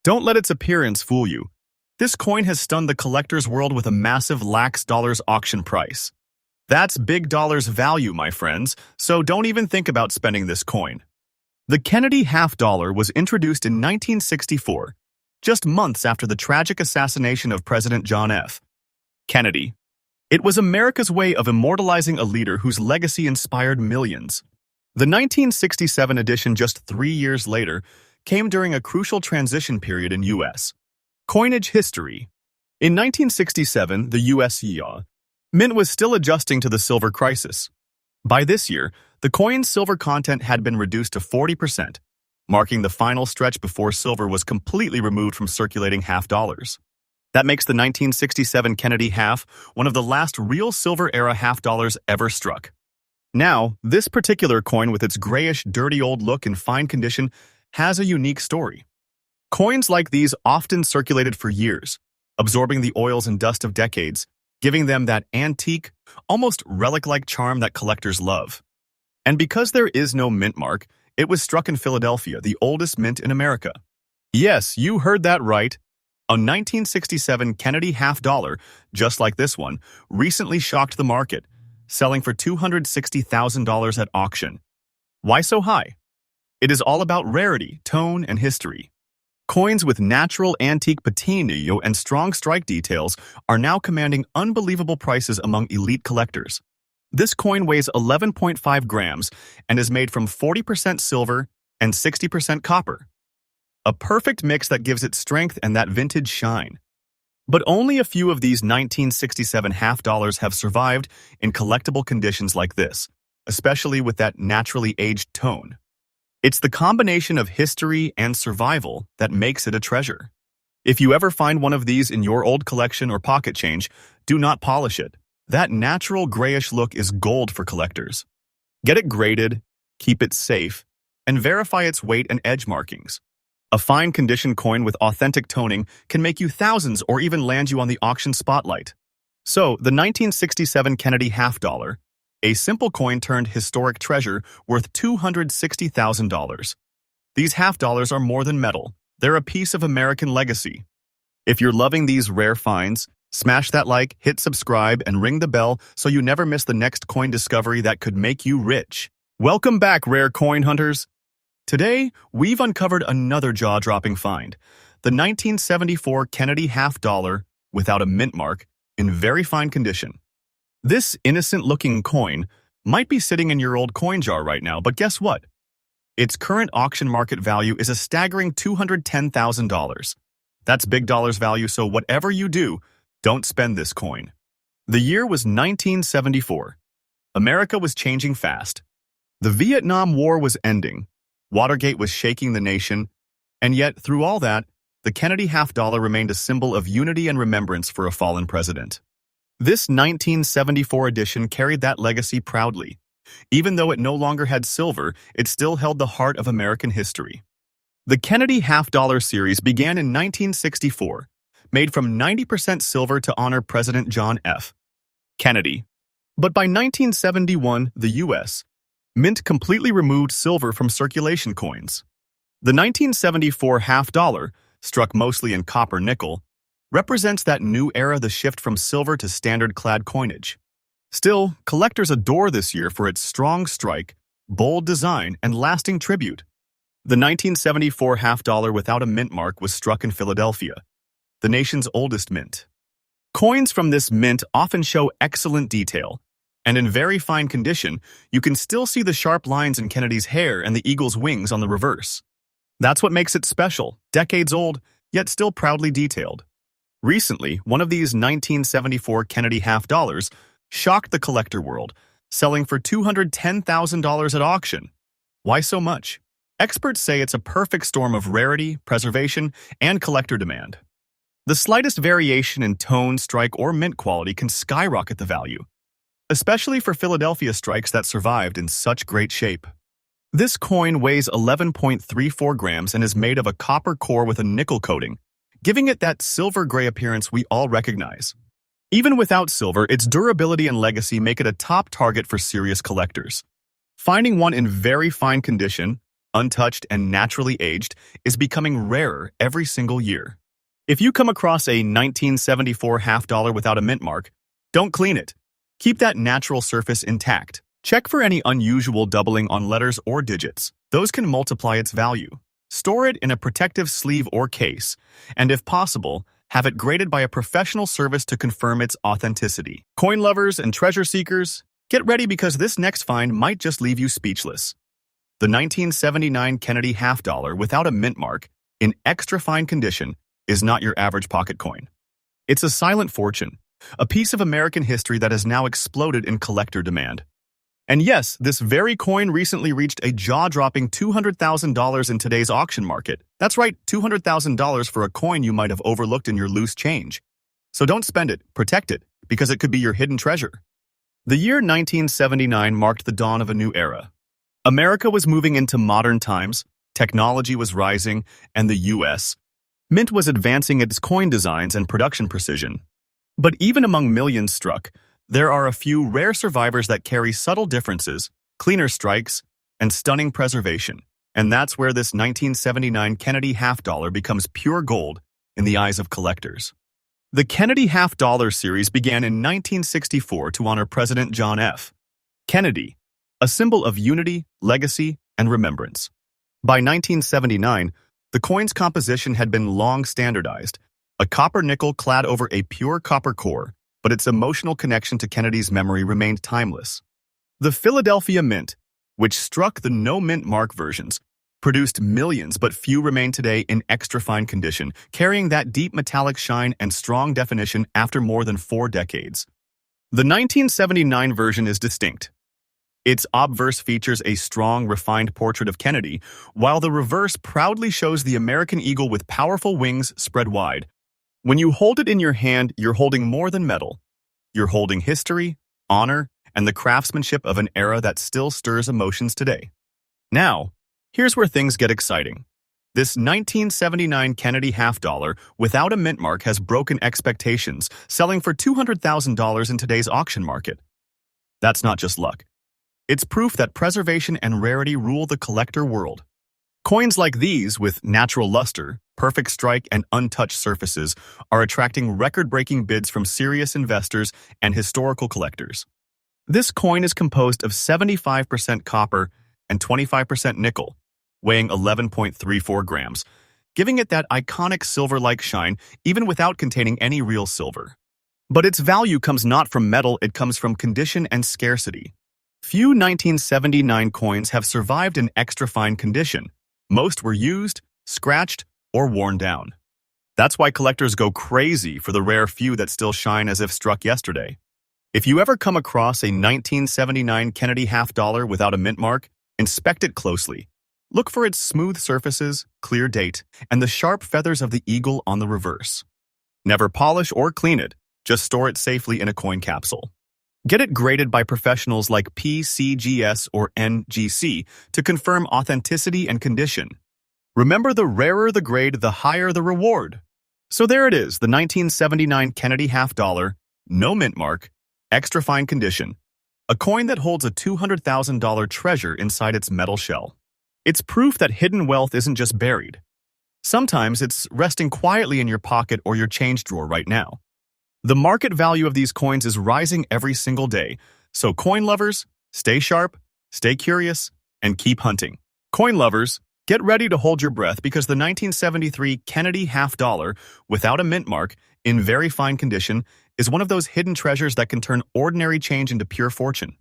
Don't let its appearance fool you. This coin has stunned the collector's world with a massive lax dollars auction price. That's big dollars value, my friends, so don't even think about spending this coin. The Kennedy half dollar was introduced in 1964, just months after the tragic assassination of President John F. Kennedy. It was America's way of immortalizing a leader whose legacy inspired millions. The 1967 edition, just 3 years later, came during a crucial transition period in U.S. coinage history. In 1967, the U.S. Mint was still adjusting to the silver crisis. By this year, the coin's silver content had been reduced to 40%, marking the final stretch before silver was completely removed from circulating half dollars. That makes the 1967 Kennedy half one of the last real silver-era half dollars ever struck. Now, this particular coin with its grayish, dirty old look in fine condition has a unique story. Coins like these often circulated for years, absorbing the oils and dust of decades, giving them that antique, almost relic-like charm that collectors love. And because there is no mint mark, it was struck in Philadelphia, the oldest mint in America. Yes, you heard that right. A 1967 Kennedy half dollar, just like this one, recently shocked the market, selling for $260,000 at auction. Why so high? It is all about rarity, tone, and history. Coins with natural antique patina and strong strike details are now commanding unbelievable prices among elite collectors. This coin weighs 11.5 grams and is made from 40% silver and 60% copper. a perfect mix that gives it strength and that vintage shine. But only a few of these 1967 half dollars have survived in collectible conditions like this, especially with that naturally aged tone. It's the combination of history and survival that makes it a treasure. If you ever find one of these in your old collection or pocket change, do not polish it. That natural grayish look is gold for collectors. Get it graded, keep it safe, and verify its weight and edge markings. A fine condition coin with authentic toning can make you thousands or even land you on the auction spotlight. So, the 1967 Kennedy half dollar, a simple coin turned historic treasure worth $260,000. These half dollars are more than metal. They're a piece of American legacy. If you're loving these rare finds, smash that like, hit subscribe, and ring the bell so you never miss the next coin discovery that could make you rich. Welcome back, rare coin hunters. Today, we've uncovered another jaw-dropping find, the 1974 Kennedy half dollar without a mint mark in very fine condition. This innocent-looking coin might be sitting in your old coin jar right now, but guess what? Its current auction market value is a staggering $210,000. That's big dollars value, so whatever you do, don't spend this coin. The year was 1974. America was changing fast. The Vietnam War was ending. Watergate was shaking the nation, and yet, through all that, the Kennedy half dollar remained a symbol of unity and remembrance for a fallen president. This 1974 edition carried that legacy proudly. Even though it no longer had silver, it still held the heart of American history. The Kennedy half dollar series began in 1964, made from 90% silver to honor President John F. Kennedy. But by 1971, the U.S. Mint completely removed silver from circulation coins. The 1974 half dollar, struck mostly in copper nickel, represents that new era, the shift from silver to standard-clad coinage. Still, collectors adore this year for its strong strike, bold design, and lasting tribute. The 1974 half dollar without a mint mark was struck in Philadelphia, the nation's oldest mint. Coins from this mint often show excellent detail, and in very fine condition, you can still see the sharp lines in Kennedy's hair and the eagle's wings on the reverse. That's what makes it special, decades old, yet still proudly detailed. Recently, one of these 1974 Kennedy half dollars shocked the collector world, selling for $210,000 at auction. Why so much? Experts say it's a perfect storm of rarity, preservation, and collector demand. The slightest variation in tone, strike, or mint quality can skyrocket the value, especially for Philadelphia strikes that survived in such great shape. This coin weighs 11.34 grams and is made of a copper core with a nickel coating, giving it that silver-gray appearance we all recognize. Even without silver, its durability and legacy make it a top target for serious collectors. Finding one in very fine condition, untouched and naturally aged, is becoming rarer every single year. If you come across a 1974 half dollar without a mint mark, don't clean it. Keep that natural surface intact. Check for any unusual doubling on letters or digits. Those can multiply its value. Store it in a protective sleeve or case, and if possible, have it graded by a professional service to confirm its authenticity. Coin lovers and treasure seekers, get ready because this next find might just leave you speechless. The 1979 Kennedy half dollar without a mint mark, in extra fine condition, is not your average pocket coin. It's a silent fortune, a piece of American history that has now exploded in collector demand. And yes, this very coin recently reached a jaw-dropping $200,000 in today's auction market. That's right, $200,000 for a coin you might have overlooked in your loose change. So don't spend it, protect it, because it could be your hidden treasure. The year 1979 marked the dawn of a new era. America was moving into modern times, technology was rising, and the U.S. Mint was advancing its coin designs and production precision. But even among millions struck, there are a few rare survivors that carry subtle differences, cleaner strikes, and stunning preservation. And that's where this 1979 Kennedy half dollar becomes pure gold in the eyes of collectors. The Kennedy half dollar series began in 1964 to honor President John F. Kennedy, a symbol of unity, legacy, and remembrance. By 1979, the coin's composition had been long standardized, a copper nickel clad over a pure copper core, but its emotional connection to Kennedy's memory remained timeless. The Philadelphia Mint, which struck the no-mint mark versions, produced millions, but few remain today in extra fine condition, carrying that deep metallic shine and strong definition after more than 4 decades. The 1979 version is distinct. Its obverse features a strong, refined portrait of Kennedy, while the reverse proudly shows the American eagle with powerful wings spread wide. When you hold it in your hand, you're holding more than metal. You're holding history, honor, and the craftsmanship of an era that still stirs emotions today. Now, here's where things get exciting. This 1979 Kennedy half-dollar without a mint mark has broken expectations, selling for $200,000 in today's auction market. That's not just luck. It's proof that preservation and rarity rule the collector world. Coins like these, with natural luster, perfect strike, and untouched surfaces, are attracting record-breaking bids from serious investors and historical collectors. This coin is composed of 75% copper and 25% nickel, weighing 11.34 grams, giving it that iconic silver-like shine even without containing any real silver. But its value comes not from metal, it comes from condition and scarcity. Few 1979 coins have survived in extra fine condition. Most were used, scratched, or worn down. That's why collectors go crazy for the rare few that still shine as if struck yesterday. If you ever come across a 1979 Kennedy half-dollar without a mint mark, inspect it closely. Look for its smooth surfaces, clear date, and the sharp feathers of the eagle on the reverse. Never polish or clean it, just store it safely in a coin capsule. Get it graded by professionals like PCGS or NGC to confirm authenticity and condition. Remember, the rarer the grade, the higher the reward. So there it is, the 1979 Kennedy half-dollar, no mint mark, extra fine condition, a coin that holds a $200,000 treasure inside its metal shell. It's proof that hidden wealth isn't just buried. Sometimes it's resting quietly in your pocket or your change drawer right now. The market value of these coins is rising every single day, so coin lovers, stay sharp, stay curious, and keep hunting. Coin lovers, get ready to hold your breath because the 1973 Kennedy half-dollar without a mint mark in very fine condition is one of those hidden treasures that can turn ordinary change into pure fortune.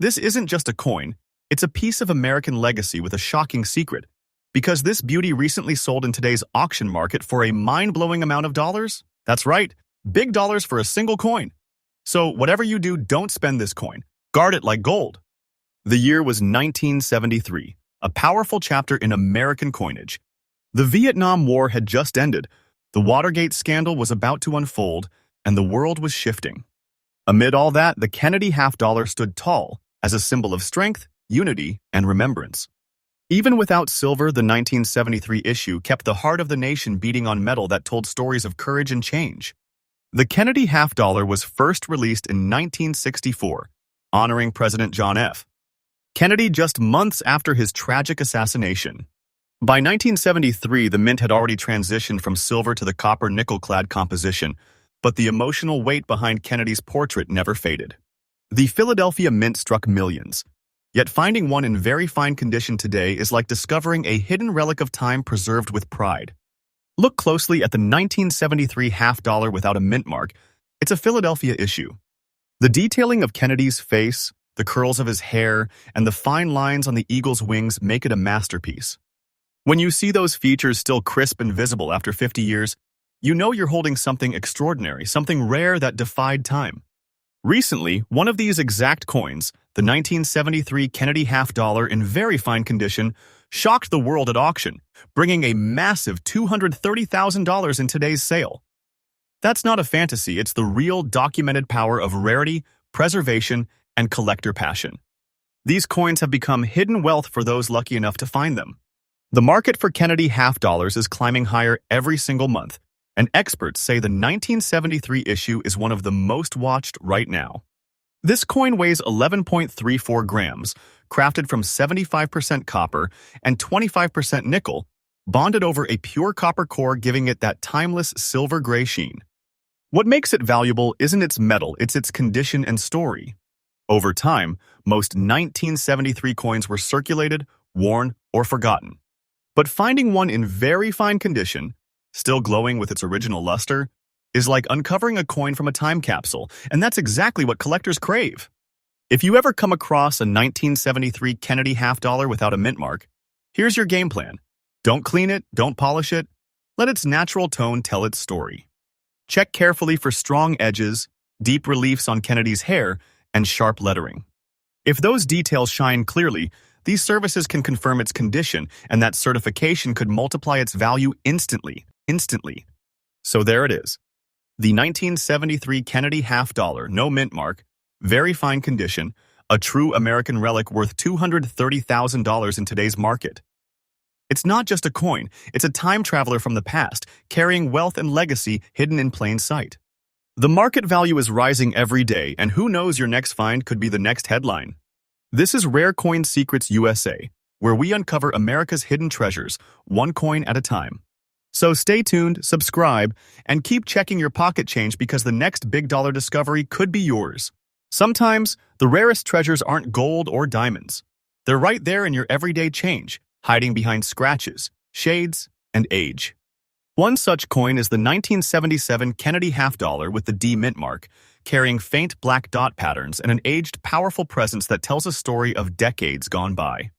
This isn't just a coin, it's a piece of American legacy with a shocking secret, because this beauty recently sold in today's auction market for a mind-blowing amount of dollars. That's right, big dollars for a single coin. So whatever you do, don't spend this coin. Guard it like gold. The year was 1973, a powerful chapter in American coinage. The Vietnam War had just ended, the Watergate scandal was about to unfold, and the world was shifting. Amid all that, the Kennedy half-dollar stood tall as a symbol of strength, unity, and remembrance. Even without silver, the 1973 issue kept the heart of the nation beating on metal that told stories of courage and change. The Kennedy half-dollar was first released in 1964, honoring President John F. Kennedy just months after his tragic assassination. By 1973, the mint had already transitioned from silver to the copper nickel-clad composition, but the emotional weight behind Kennedy's portrait never faded. The Philadelphia Mint struck millions, yet finding one in very fine condition today is like discovering a hidden relic of time preserved with pride. Look closely at the 1973 half-dollar without a mint mark. It's a Philadelphia issue. The detailing of Kennedy's face, the curls of his hair, and the fine lines on the eagle's wings make it a masterpiece. When you see those features still crisp and visible after 50 years, you know you're holding something extraordinary, something rare that defied time. Recently, one of these exact coins, the 1973 Kennedy half-dollar in very fine condition, shocked the world at auction, bringing a massive $230,000 in today's sale. That's not a fantasy, it's the real documented power of rarity, preservation, and collector passion. These coins have become hidden wealth for those lucky enough to find them. The market for Kennedy half-dollars is climbing higher every single month, and experts say the 1973 issue is one of the most watched right now. This coin weighs 11.34 grams, crafted from 75% copper and 25% nickel, bonded over a pure copper core, giving it that timeless silver-gray sheen. What makes it valuable isn't its metal, it's its condition and story. Over time, most 1973 coins were circulated, worn, or forgotten. But finding one in very fine condition, still glowing with its original luster, is like uncovering a coin from a time capsule, and that's exactly what collectors crave. If you ever come across a 1973 Kennedy half-dollar without a mint mark, Here's your game plan. Don't clean it, don't polish it. Let its natural tone tell its story. Check carefully for strong edges, deep reliefs on Kennedy's hair, and sharp lettering. If those details shine clearly, these services can confirm its condition, and that certification could multiply its value instantly. So there it is. The 1973 Kennedy half-dollar, no mint mark, very fine condition, a true American relic worth $230,000 in today's market. It's not just a coin, it's a time traveler from the past, carrying wealth and legacy hidden in plain sight. The market value is rising every day, and who knows, your next find could be the next headline. This is Rare Coin Secrets USA, where we uncover America's hidden treasures, one coin at a time. So stay tuned, subscribe, and keep checking your pocket change because the next big dollar discovery could be yours. Sometimes, the rarest treasures aren't gold or diamonds. They're right there in your everyday change, hiding behind scratches, shades, and age. One such coin is the 1977 Kennedy half-dollar with the D mint mark, carrying faint black dot patterns and an aged, powerful presence that tells a story of decades gone by.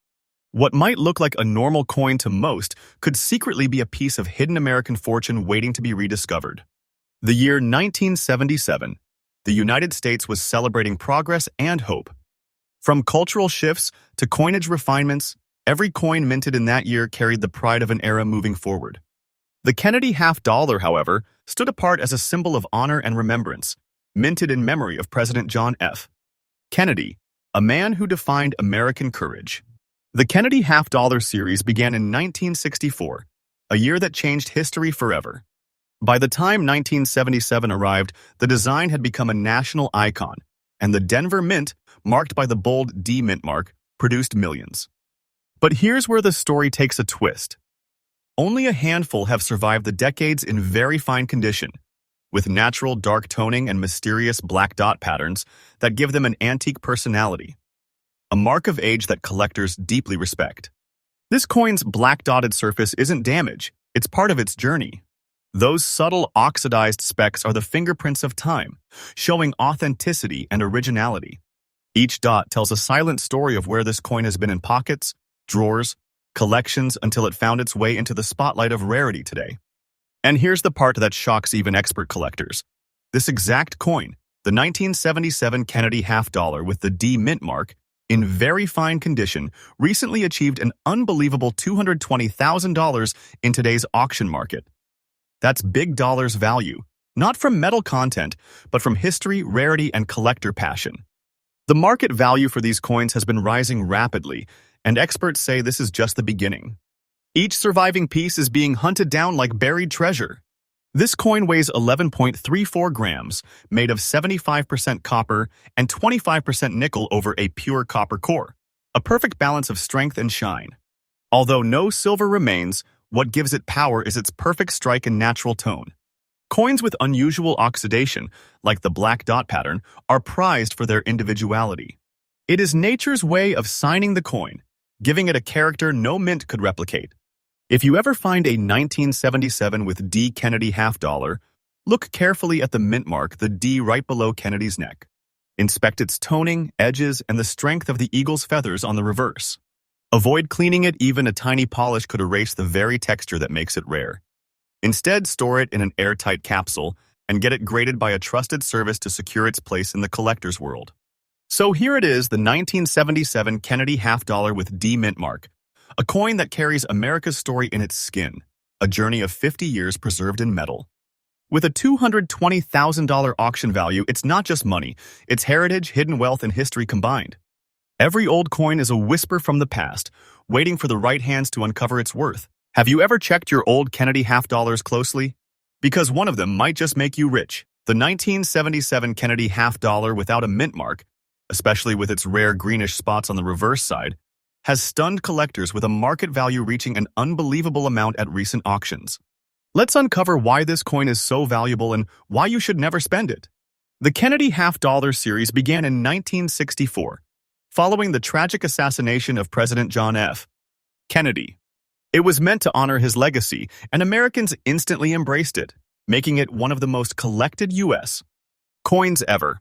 What might look like a normal coin to most could secretly be a piece of hidden American fortune waiting to be rediscovered. The year 1977, the United States was celebrating progress and hope. From cultural shifts to coinage refinements, every coin minted in that year carried the pride of an era moving forward. The Kennedy half-dollar, however, stood apart as a symbol of honor and remembrance, minted in memory of President John F. Kennedy, a man who defined American courage. The Kennedy half-dollar series began in 1964, a year that changed history forever. By the time 1977 arrived, the design had become a national icon, and the Denver Mint, marked by the bold D mint mark, produced millions. But here's where the story takes a twist. Only a handful have survived the decades in very fine condition, with natural dark toning and mysterious black dot patterns that give them an antique personality, a mark of age that collectors deeply respect. This coin's black dotted surface isn't damage, it's part of its journey. Those subtle oxidized specks are the fingerprints of time, showing authenticity and originality. Each dot tells a silent story of where this coin has been in pockets, drawers, collections until it found its way into the spotlight of Rarity today. And here's the part that shocks even expert collectors. This exact coin, the 1977 Kennedy half-dollar with the D mint mark, in very fine condition, recently achieved an unbelievable $220,000 in today's auction market. That's big dollars value, not from metal content, but from history, rarity, and collector passion. The market value for these coins has been rising rapidly, and experts say this is just the beginning. Each surviving piece is being hunted down like buried treasure. This coin weighs 11.34 grams, made of 75% copper and 25% nickel over a pure copper core, a perfect balance of strength and shine. Although no silver remains, what gives it power is its perfect strike and natural tone. Coins with unusual oxidation, like the black dot pattern, are prized for their individuality. It is nature's way of signing the coin, giving it a character no mint could replicate. If you ever find a 1977 with D Kennedy half-dollar, look carefully at the mint mark, the D right below Kennedy's neck. Inspect its toning, edges, and the strength of the eagle's feathers on the reverse. Avoid cleaning it, even a tiny polish could erase the very texture that makes it rare. Instead, store it in an airtight capsule and get it graded by a trusted service to secure its place in the collector's world. So here it is, the 1977 Kennedy half-dollar with D mint mark, a coin that carries America's story in its skin, a journey of 50 years preserved in metal. With a $220,000 auction value, it's not just money, it's heritage, hidden wealth, and history combined. Every old coin is a whisper from the past, waiting for the right hands to uncover its worth. Have you ever checked your old Kennedy half-dollars closely? Because one of them might just make you rich. The 1977 Kennedy half-dollar without a mint mark, especially with its rare greenish spots on the reverse side, has stunned collectors with a market value reaching an unbelievable amount at recent auctions. Let's uncover why this coin is so valuable and why you should never spend it. The Kennedy half-dollar series began in 1964, following the tragic assassination of President John F. Kennedy. It was meant to honor his legacy, and Americans instantly embraced it, making it one of the most collected U.S. coins ever.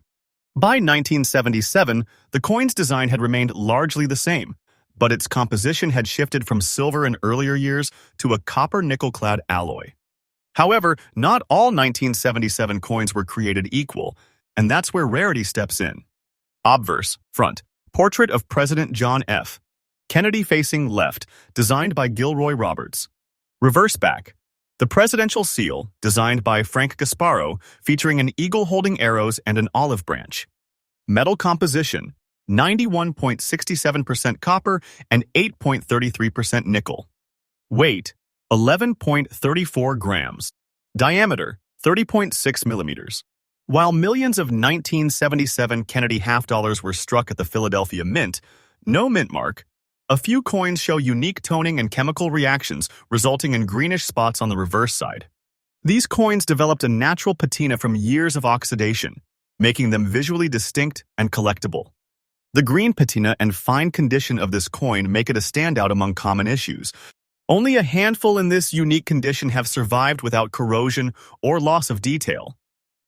By 1977, the coin's design had remained largely the same, but its composition had shifted from silver in earlier years to a copper-nickel-clad alloy. However, not all 1977 coins were created equal, and that's where Rarity steps in. Obverse, front, portrait of President John F. Kennedy facing left, designed by Gilroy Roberts. Reverse back, the presidential seal, designed by Frank Gasparo, featuring an eagle holding arrows and an olive branch. Metal composition, 91.67% copper and 8.33% nickel. Weight, 11.34 grams. Diameter, 30.6 millimeters. While millions of 1977 Kennedy half-dollars were struck at the Philadelphia Mint, no mint mark, a few coins show unique toning and chemical reactions resulting in greenish spots on the reverse side. These coins developed a natural patina from years of oxidation, making them visually distinct and collectible. The green patina and fine condition of this coin make it a standout among common issues. Only a handful in this unique condition have survived without corrosion or loss of detail.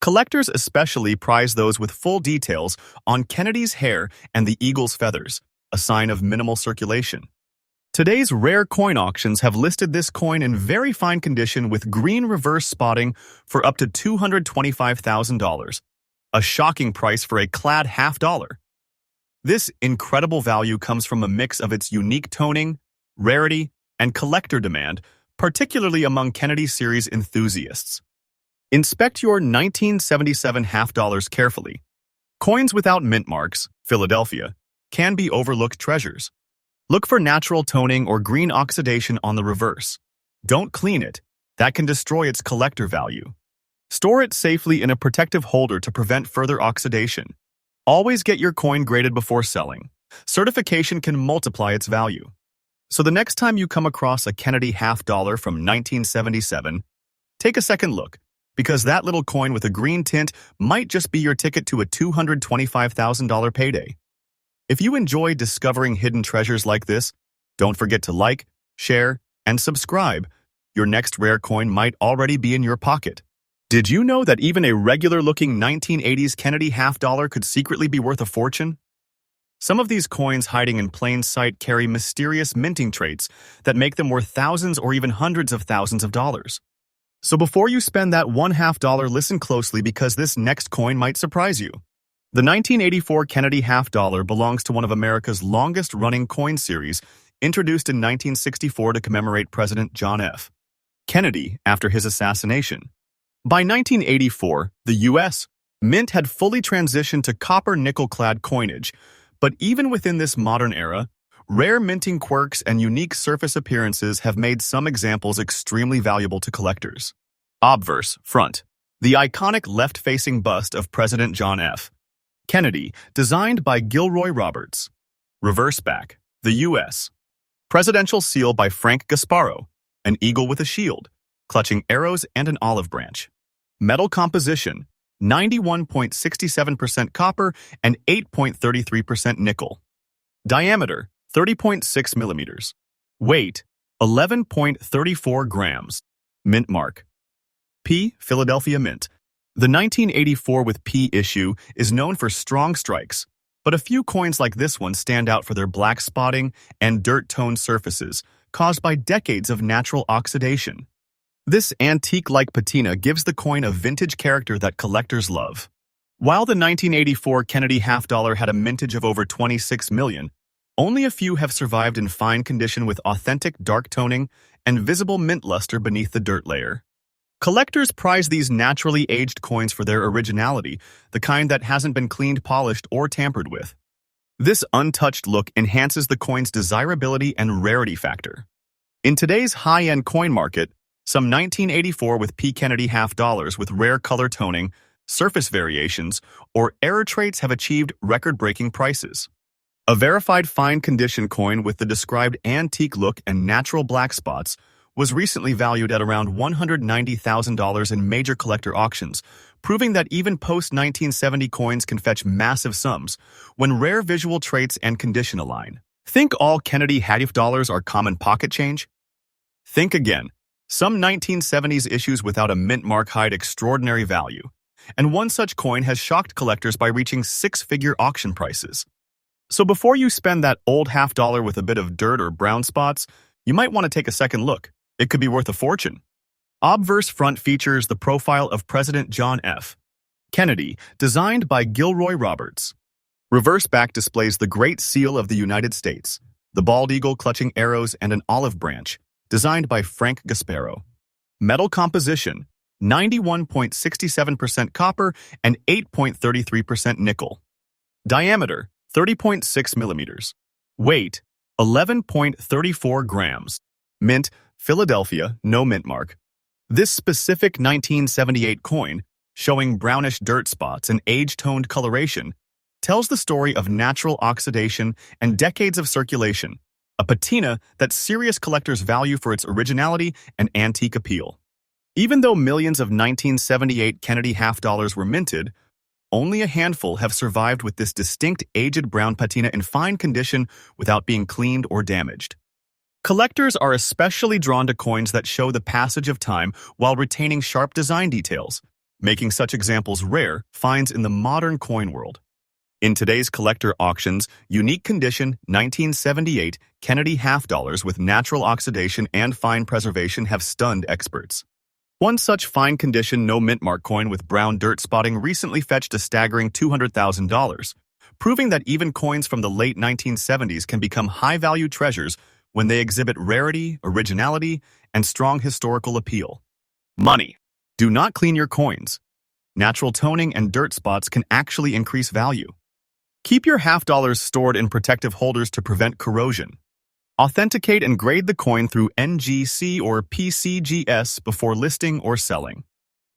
Collectors especially prize those with full details on Kennedy's hair and the eagle's feathers, a sign of minimal circulation. Today's rare coin auctions have listed this coin in very fine condition with green reverse spotting for up to $225,000, a shocking price for a clad half-dollar. This incredible value comes from a mix of its unique toning, rarity, and collector demand, particularly among Kennedy series enthusiasts. Inspect your 1977 half-dollars carefully. Coins without mint marks, Philadelphia, can be overlooked treasures. Look for natural toning or green oxidation on the reverse. Don't clean it. That can destroy its collector value. Store it safely in a protective holder to prevent further oxidation. Always get your coin graded before selling. Certification can multiply its value. So the next time you come across a Kennedy half-dollar from 1977, take a second look, because that little coin with a green tint might just be your ticket to a $225,000 payday. If you enjoy discovering hidden treasures like this, don't forget to like, share, and subscribe. Your next rare coin might already be in your pocket. Did you know that even a regular-looking 1980s Kennedy half-dollar could secretly be worth a fortune? Some of these coins hiding in plain sight carry mysterious minting traits that make them worth thousands or even hundreds of thousands of dollars. So before you spend that one half-dollar, listen closely because this next coin might surprise you. The 1984 Kennedy half-dollar belongs to one of America's longest-running coin series, introduced in 1964 to commemorate President John F. Kennedy after his assassination. By 1984, the U.S. Mint had fully transitioned to copper-nickel-clad coinage, but even within this modern era, rare minting quirks and unique surface appearances have made some examples extremely valuable to collectors. Obverse, front. The iconic left-facing bust of President John F. Kennedy, designed by Gilroy Roberts. Reverse back, the U.S. Presidential seal by Frank Gasparo, an eagle with a shield, clutching arrows and an olive branch. Metal composition, 91.67% copper and 8.33% nickel. Diameter, 30.6 millimeters. Weight, 11.34 grams. Mint mark. P. Philadelphia Mint. The 1984 with P issue is known for strong strikes, but a few coins like this one stand out for their black spotting and dirt-toned surfaces caused by decades of natural oxidation. This antique-like patina gives the coin a vintage character that collectors love. While the 1984 Kennedy half-dollar had a mintage of over 26 million, only a few have survived in fine condition with authentic dark toning and visible mint luster beneath the dirt layer. Collectors prize these naturally aged coins for their originality, the kind that hasn't been cleaned, polished, or tampered with. This untouched look enhances the coin's desirability and rarity factor. In today's high-end coin market, some 1984 with P. Kennedy half-dollars with rare color toning, surface variations, or error traits have achieved record-breaking prices. A verified fine-condition coin with the described antique look and natural black spots was recently valued at around $190,000 in major collector auctions, proving that even post-1970 coins can fetch massive sums when rare visual traits and condition align. Think all Kennedy half-dollars are common pocket change? Think again. Some 1970s issues without a mint mark hide extraordinary value, and one such coin has shocked collectors by reaching six-figure auction prices. So before you spend that old half-dollar with a bit of dirt or brown spots, you might want to take a second look. It could be worth a fortune. Obverse front features the profile of President John F. Kennedy, designed by Gilroy Roberts. Reverse back displays the Great Seal of the United States, the bald eagle clutching arrows and an olive branch, designed by Frank Gasparo. Metal composition, 91.67% copper and 8.33% nickel. Diameter, 30.6 millimeters. Weight, 11.34 grams. Mint, Philadelphia, no mint mark. This specific 1978 coin, showing brownish dirt spots and age-toned coloration, tells the story of natural oxidation and decades of circulation, a patina that serious collectors value for its originality and antique appeal. Even though millions of 1978 Kennedy half-dollars were minted, only a handful have survived with this distinct aged brown patina in fine condition without being cleaned or damaged. Collectors are especially drawn to coins that show the passage of time while retaining sharp design details, making such examples rare finds in the modern coin world. In today's collector auctions, unique condition 1978 Kennedy half-dollars with natural oxidation and fine preservation have stunned experts. One such fine condition no mint mark coin with brown dirt spotting recently fetched a staggering $200,000, proving that even coins from the late 1970s can become high-value treasures when they exhibit rarity, originality, and strong historical appeal. Money. Do not clean your coins. Natural toning and dirt spots can actually increase value. Keep your half-dollars stored in protective holders to prevent corrosion. Authenticate and grade the coin through NGC or PCGS before listing or selling.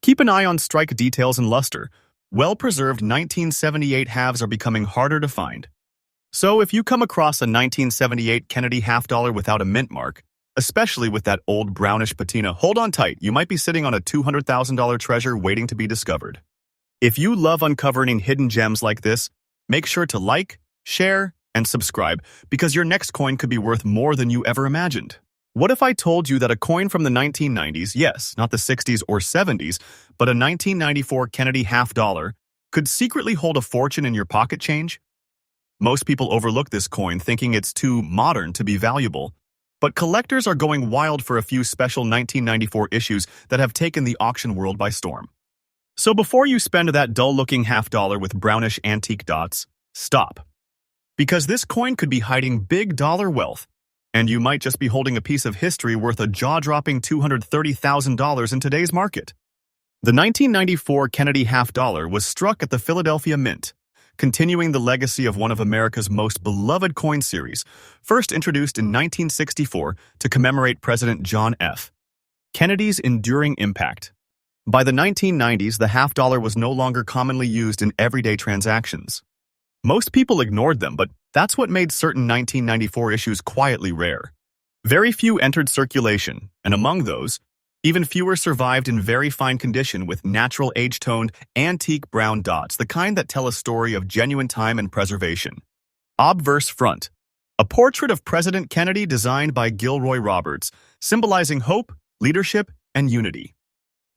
Keep an eye on strike details and luster. Well-preserved 1978 halves are becoming harder to find. So if you come across a 1978 Kennedy half-dollar without a mint mark, especially with that old brownish patina, hold on tight. You might be sitting on a $200,000 treasure waiting to be discovered. If you love uncovering hidden gems like this, make sure to like, share, and subscribe, because your next coin could be worth more than you ever imagined. What if I told you that a coin from the 1990s, yes, not the 60s or 70s, but a 1994 Kennedy half-dollar, could secretly hold a fortune in your pocket change? Most people overlook this coin, thinking it's too modern to be valuable. But collectors are going wild for a few special 1994 issues that have taken the auction world by storm. So before you spend that dull-looking half-dollar with brownish antique dots, stop. Because this coin could be hiding big dollar wealth, and you might just be holding a piece of history worth a jaw-dropping $230,000 in today's market. The 1994 Kennedy half-dollar was struck at the Philadelphia Mint, continuing the legacy of one of America's most beloved coin series, first introduced in 1964 to commemorate President John F. Kennedy's enduring impact. By the 1990s, the half-dollar was no longer commonly used in everyday transactions. Most people ignored them, but that's what made certain 1994 issues quietly rare. Very few entered circulation, and among those, even fewer survived in very fine condition with natural age-toned, antique brown dots, the kind that tell a story of genuine time and preservation. Obverse front. A portrait of President Kennedy designed by Gilroy Roberts, symbolizing hope, leadership, and unity.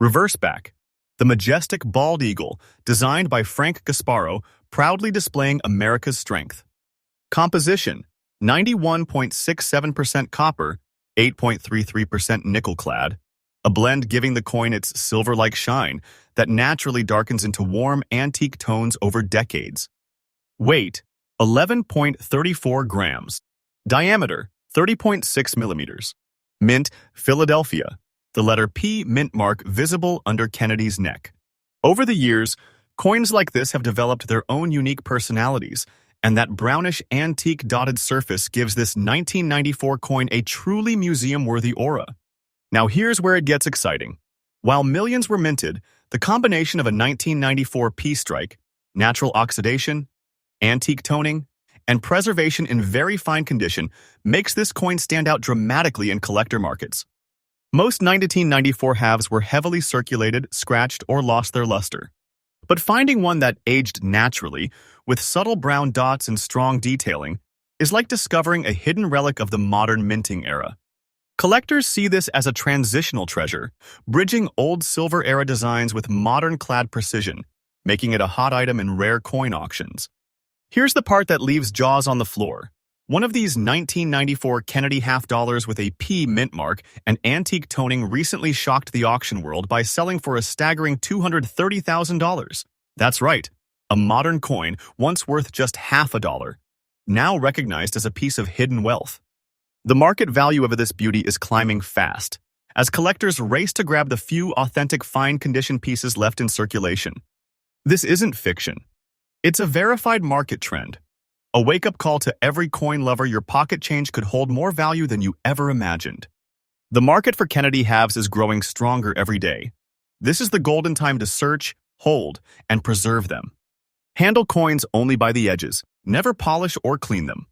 Reverse back. The majestic bald eagle, designed by Frank Gasparo, proudly displaying America's strength. Composition, 91.67% copper, 8.33% nickel-clad, a blend giving the coin its silver-like shine that naturally darkens into warm, antique tones over decades. Weight, 11.34 grams. Diameter, 30.6 millimeters. Mint, Philadelphia. The letter P mint mark visible under Kennedy's neck. Over the years, coins like this have developed their own unique personalities, and that brownish antique dotted surface gives this 1994 coin a truly museum-worthy aura. Now here's where it gets exciting. While millions were minted, the combination of a 1994 P-strike, natural oxidation, antique toning, and preservation in very fine condition makes this coin stand out dramatically in collector markets. Most 1994 halves were heavily circulated, scratched, or lost their luster. But finding one that aged naturally, with subtle brown dots and strong detailing, is like discovering a hidden relic of the modern minting era. Collectors see this as a transitional treasure, bridging old silver-era designs with modern clad precision, making it a hot item in rare coin auctions. Here's the part that leaves jaws on the floor. One of these 1994 Kennedy half dollars with a P mint mark and antique toning recently shocked the auction world by selling for a staggering $230,000. That's right, a modern coin once worth just half a dollar, now recognized as a piece of hidden wealth. The market value of this beauty is climbing fast, as collectors race to grab the few authentic fine condition pieces left in circulation. This isn't fiction. It's a verified market trend. A wake-up call to every coin lover: your pocket change could hold more value than you ever imagined. The market for Kennedy halves is growing stronger every day. This is the golden time to search, hold, and preserve them. Handle coins only by the edges. Never polish or clean them.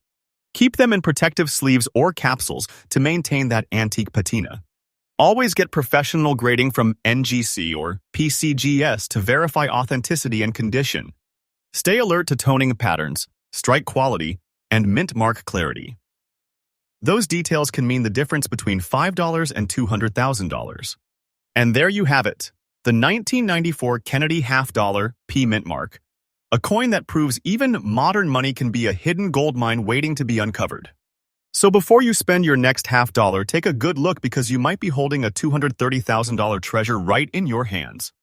Keep them in protective sleeves or capsules to maintain that antique patina. Always get professional grading from NGC or PCGS to verify authenticity and condition. Stay alert to toning patterns, strike quality, and mint mark clarity. Those details can mean the difference between $5 and $200,000. And there you have it, the 1994 Kennedy half dollar P mint mark, a coin that proves even modern money can be a hidden gold mine waiting to be uncovered. So before you spend your next half dollar, take a good look, because you might be holding a $230,000 treasure right in your hands.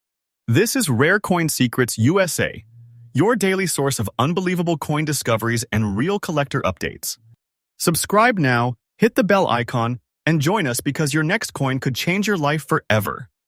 This is Rare Coin Secrets USA, your daily source of unbelievable coin discoveries and real collector updates. Subscribe now, hit the bell icon, and join us, because your next coin could change your life forever.